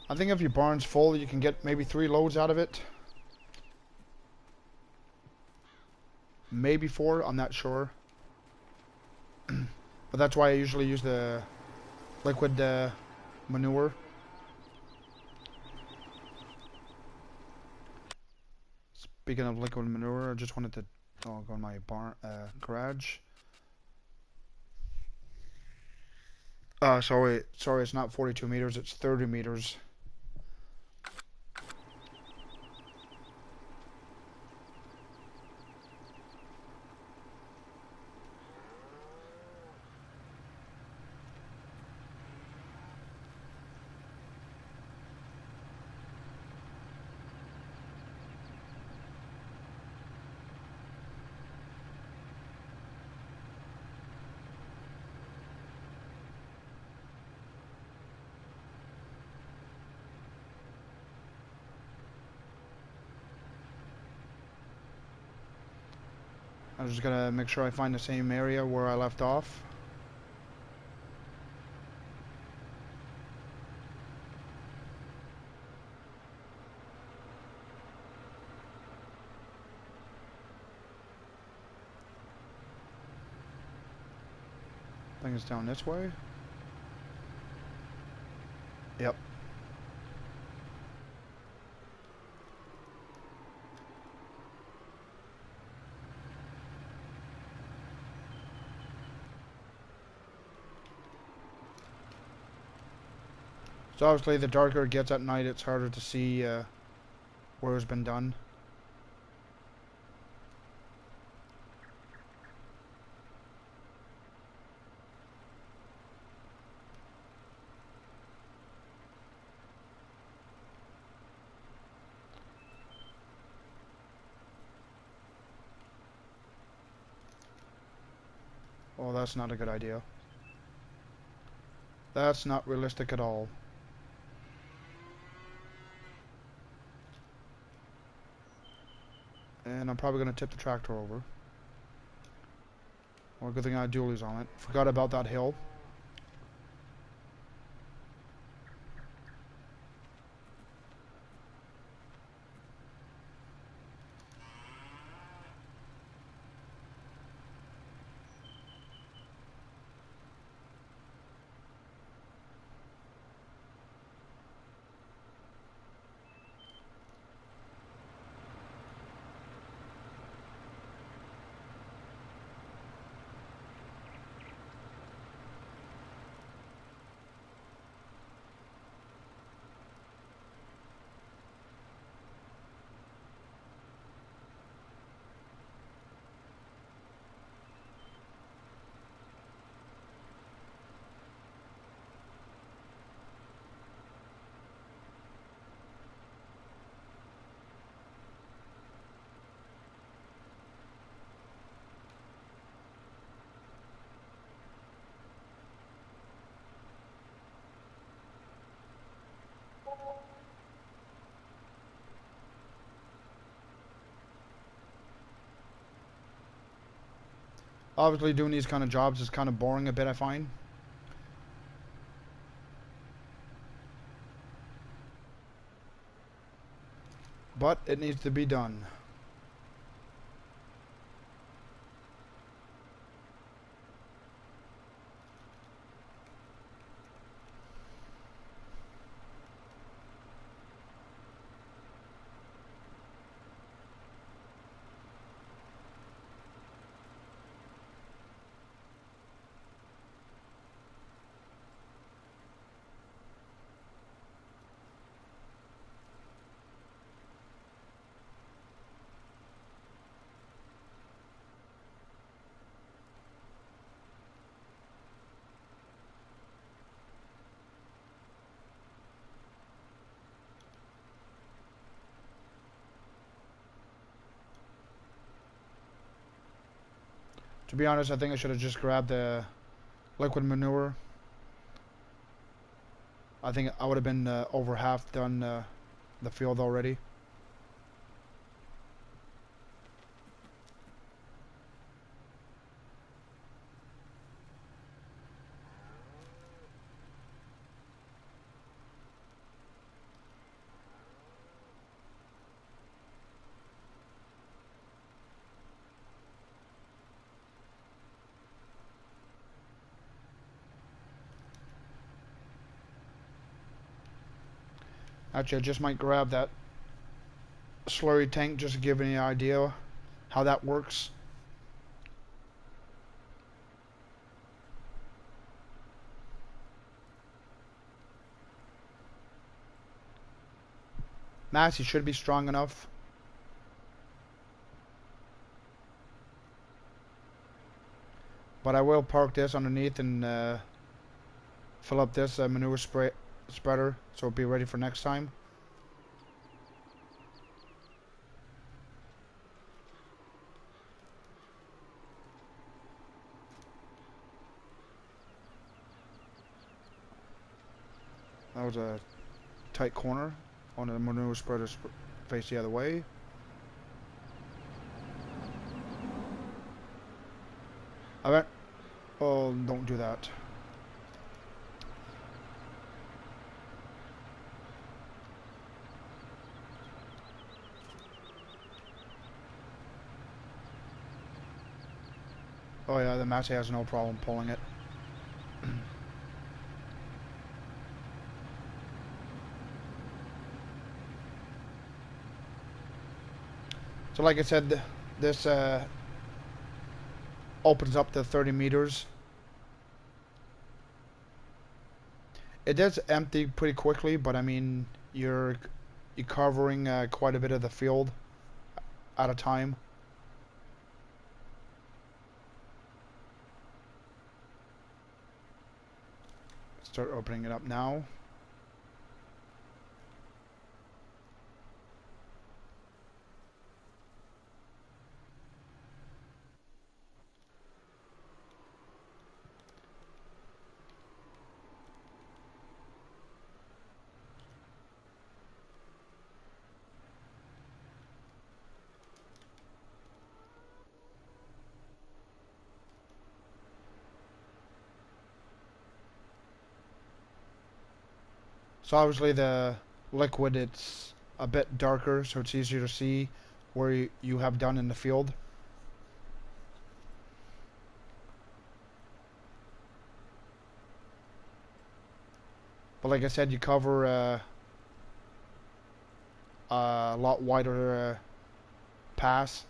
I think if your barn's full, you can get maybe 3 loads out of it. Maybe 4, I'm not sure. But that's why I usually use the liquid manure. Speaking of liquid manure, I just wanted to go in my garage. Sorry, it's not 42 meters, it's 30 meters. I'm just gonna make sure I find the same area where I left off. I think it's down this way. Yep. So obviously the darker it gets at night, it's harder to see where it's been done. Oh, that's not a good idea. That's not realistic at all. And I'm probably going to tip the tractor over. Well, good thing I had dualies on it. Forgot about that hill. Obviously doing these kind of jobs is kind of boring a bit, I find. But it needs to be done. To be honest, I think I should have just grabbed the liquid manure. I think I would have been over half done the field already. Actually, I just might grab that slurry tank just to give any idea how that works. Massey should be strong enough. But I will park this underneath and fill up this manure spreader so it'll be ready for next time. That was a tight corner on the manure spreader face the other way. I bet. Oh, don't do that. Oh yeah, the Massey has no problem pulling it. So like I said, this opens up to 30 meters. It does empty pretty quickly, but I mean, you're covering quite a bit of the field at a time. Start opening it up now. So obviously the liquid, it's a bit darker, so it's easier to see where you have done in the field. But like I said, you cover a lot wider pass.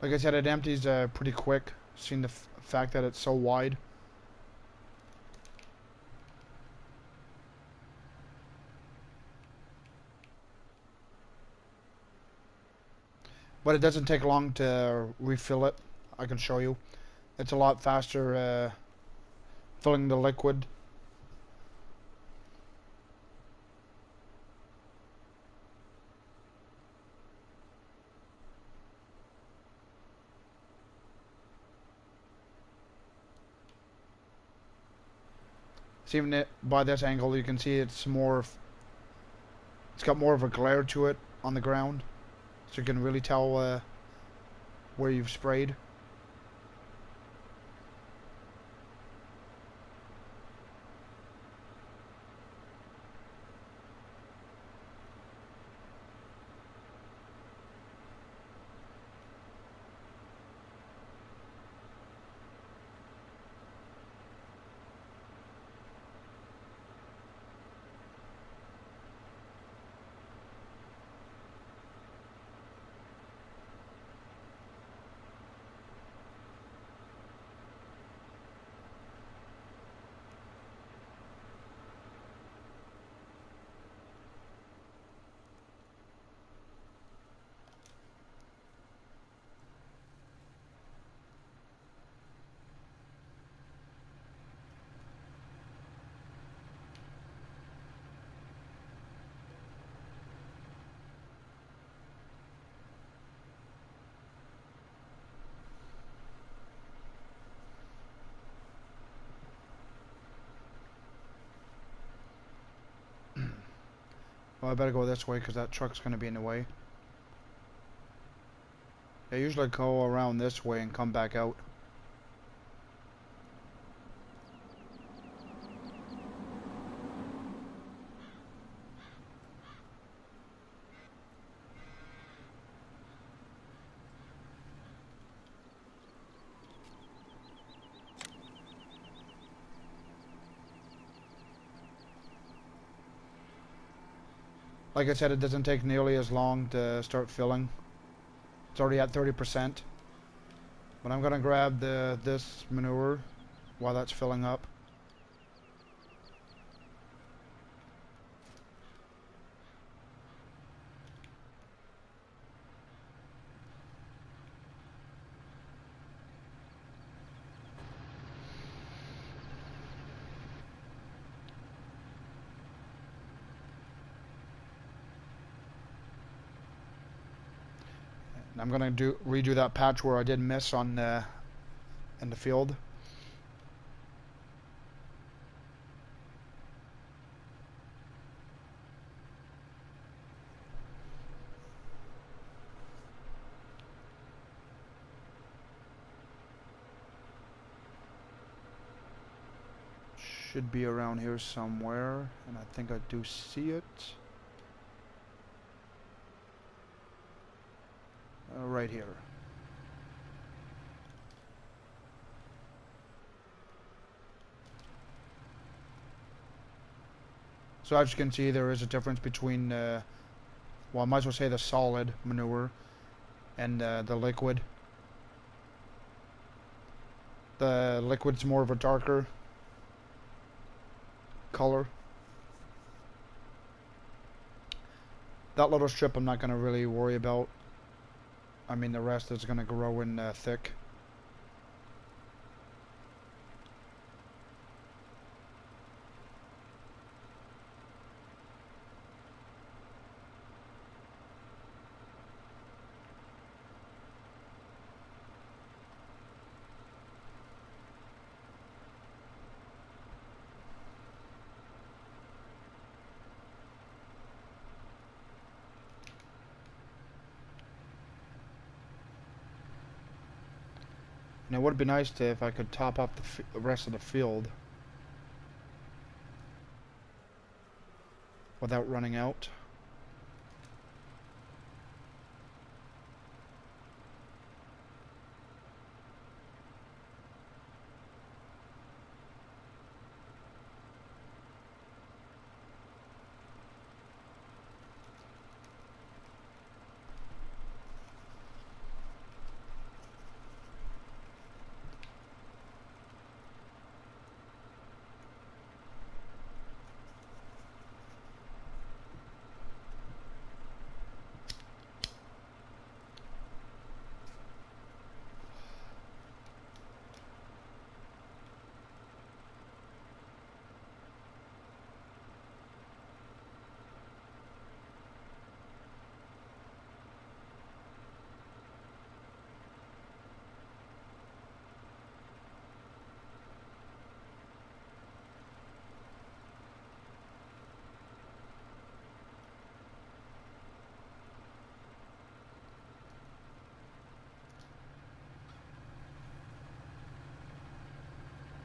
Like I said, it empties pretty quick, seeing the fact that it's so wide. But it doesn't take long to refill it. I can show you. It's a lot faster filling the liquid. So even it, by this angle, you can see it's got more of a glare to it on the ground, so you can really tell where you've sprayed. Well, I better go this way because that truck's going to be in the way. I usually go around this way and come back out. Like I said, it doesn't take nearly as long to start filling. It's already at 30%. But I'm gonna grab this manure while that's filling up. And I'm gonna redo that patch where I did miss on in the field. Should be around here somewhere, and I think I do see it. Right here. So as you can see, there is a difference between, well, I might as well say the solid manure and the liquid. The liquid's more of a darker color. That little strip I'm not going to really worry about. I mean, the rest is going to grow in thick. And it would be nice to if I could top up the rest of the field without running out.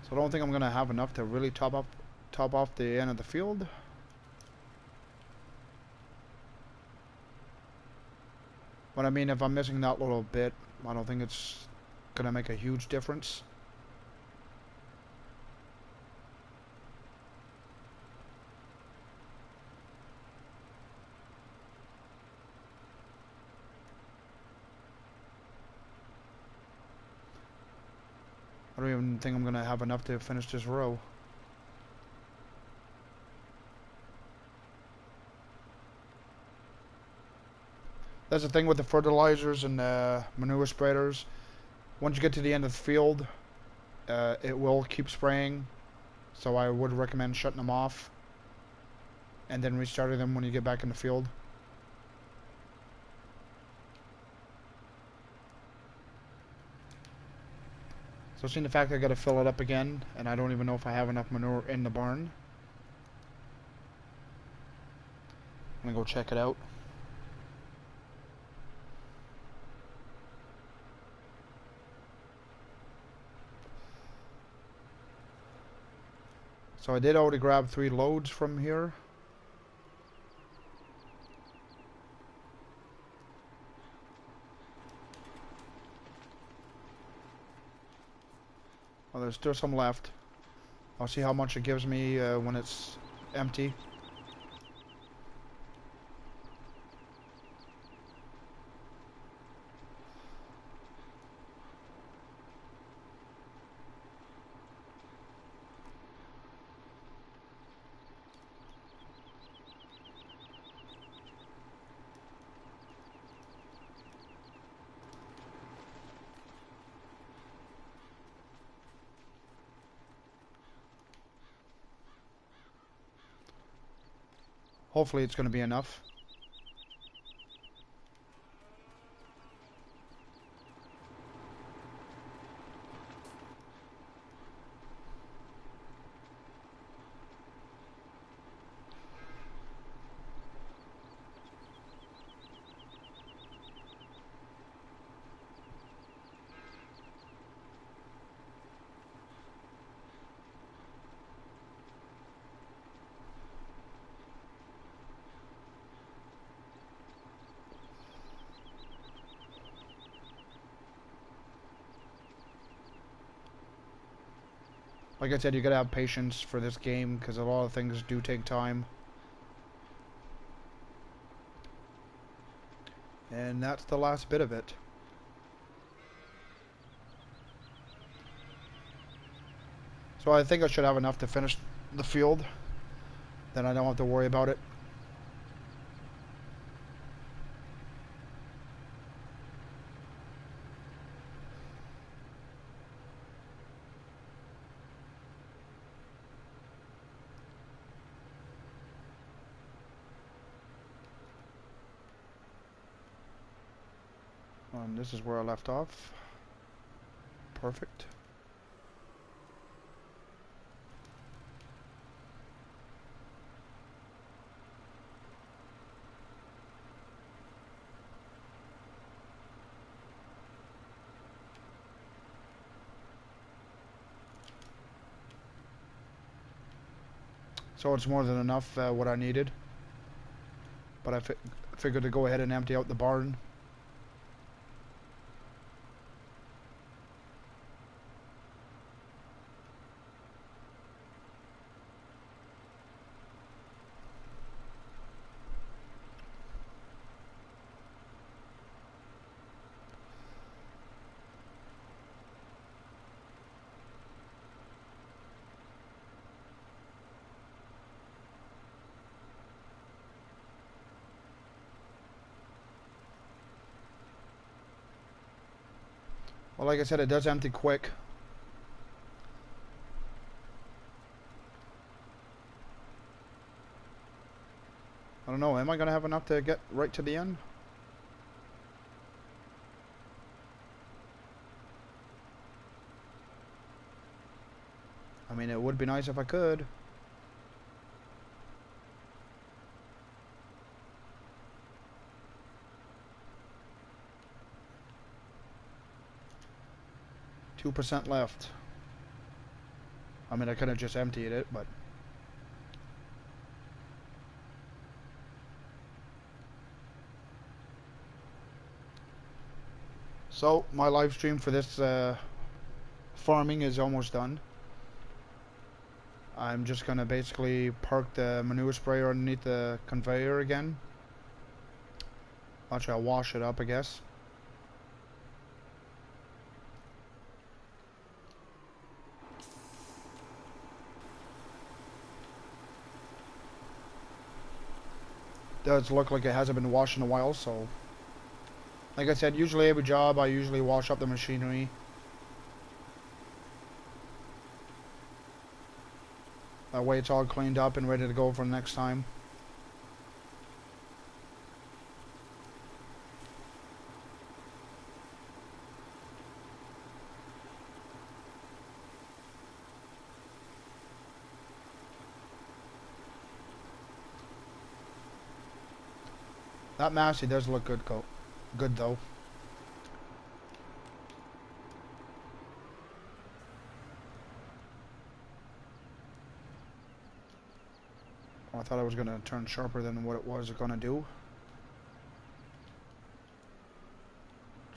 So I don't think I'm gonna have enough to really top off the end of the field. But I mean, if I'm missing that little bit, I don't think it's gonna make a huge difference. I don't even think I'm gonna have enough to finish this row. That's the thing with the fertilizers and manure spreaders. Once you get to the end of the field, it will keep spraying. So I would recommend shutting them off and then restarting them when you get back in the field. So seeing the fact I gotta fill it up again, and I don't even know if I have enough manure in the barn, I'm gonna go check it out. So I did already grab 3 loads from here. Well, there's still some left. I'll see how much it gives me when it's empty. Hopefully it's going to be enough. Like I said, you gotta have patience for this game because a lot of things do take time. And that's the last bit of it. So I think I should have enough to finish the field. Then I don't have to worry about it. And this is where I left off. Perfect. So it's more than enough what I needed. But I figured to go ahead and empty out the barn. Well, like I said, it does empty quick. I don't know, am I going to have enough to get right to the end? I mean, it would be nice if I could. %2 left. I mean, I could have just emptied it, but... So, my live stream for this farming is almost done. I'm just going to basically park the manure sprayer underneath the conveyor again. Actually, I'll wash it up, I guess. Does look like it hasn't been washed in a while, so... Like I said, usually every job I usually wash up the machinery. That way it's all cleaned up and ready to go for next time. That Massey does look good, good though. Oh, I thought I was going to turn sharper than what it was going to do.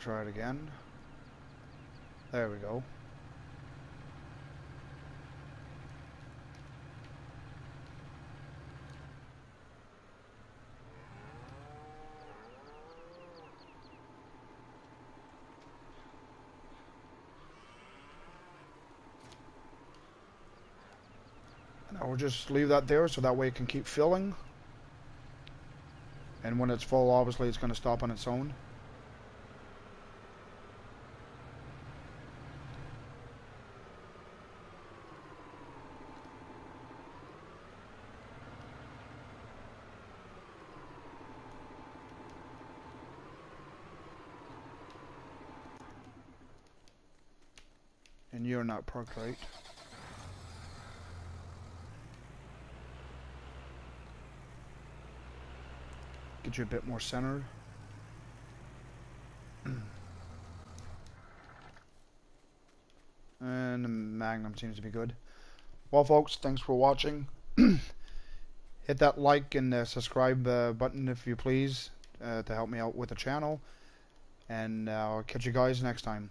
Try it again. There we go. Now we'll just leave that there so that way it can keep filling. And when it's full, obviously it's going to stop on its own. And you're not parked right. Get you a bit more centered. And the Magnum seems to be good. Well, folks, thanks for watching. Hit that like and subscribe button if you please to help me out with the channel. And I'll catch you guys next time.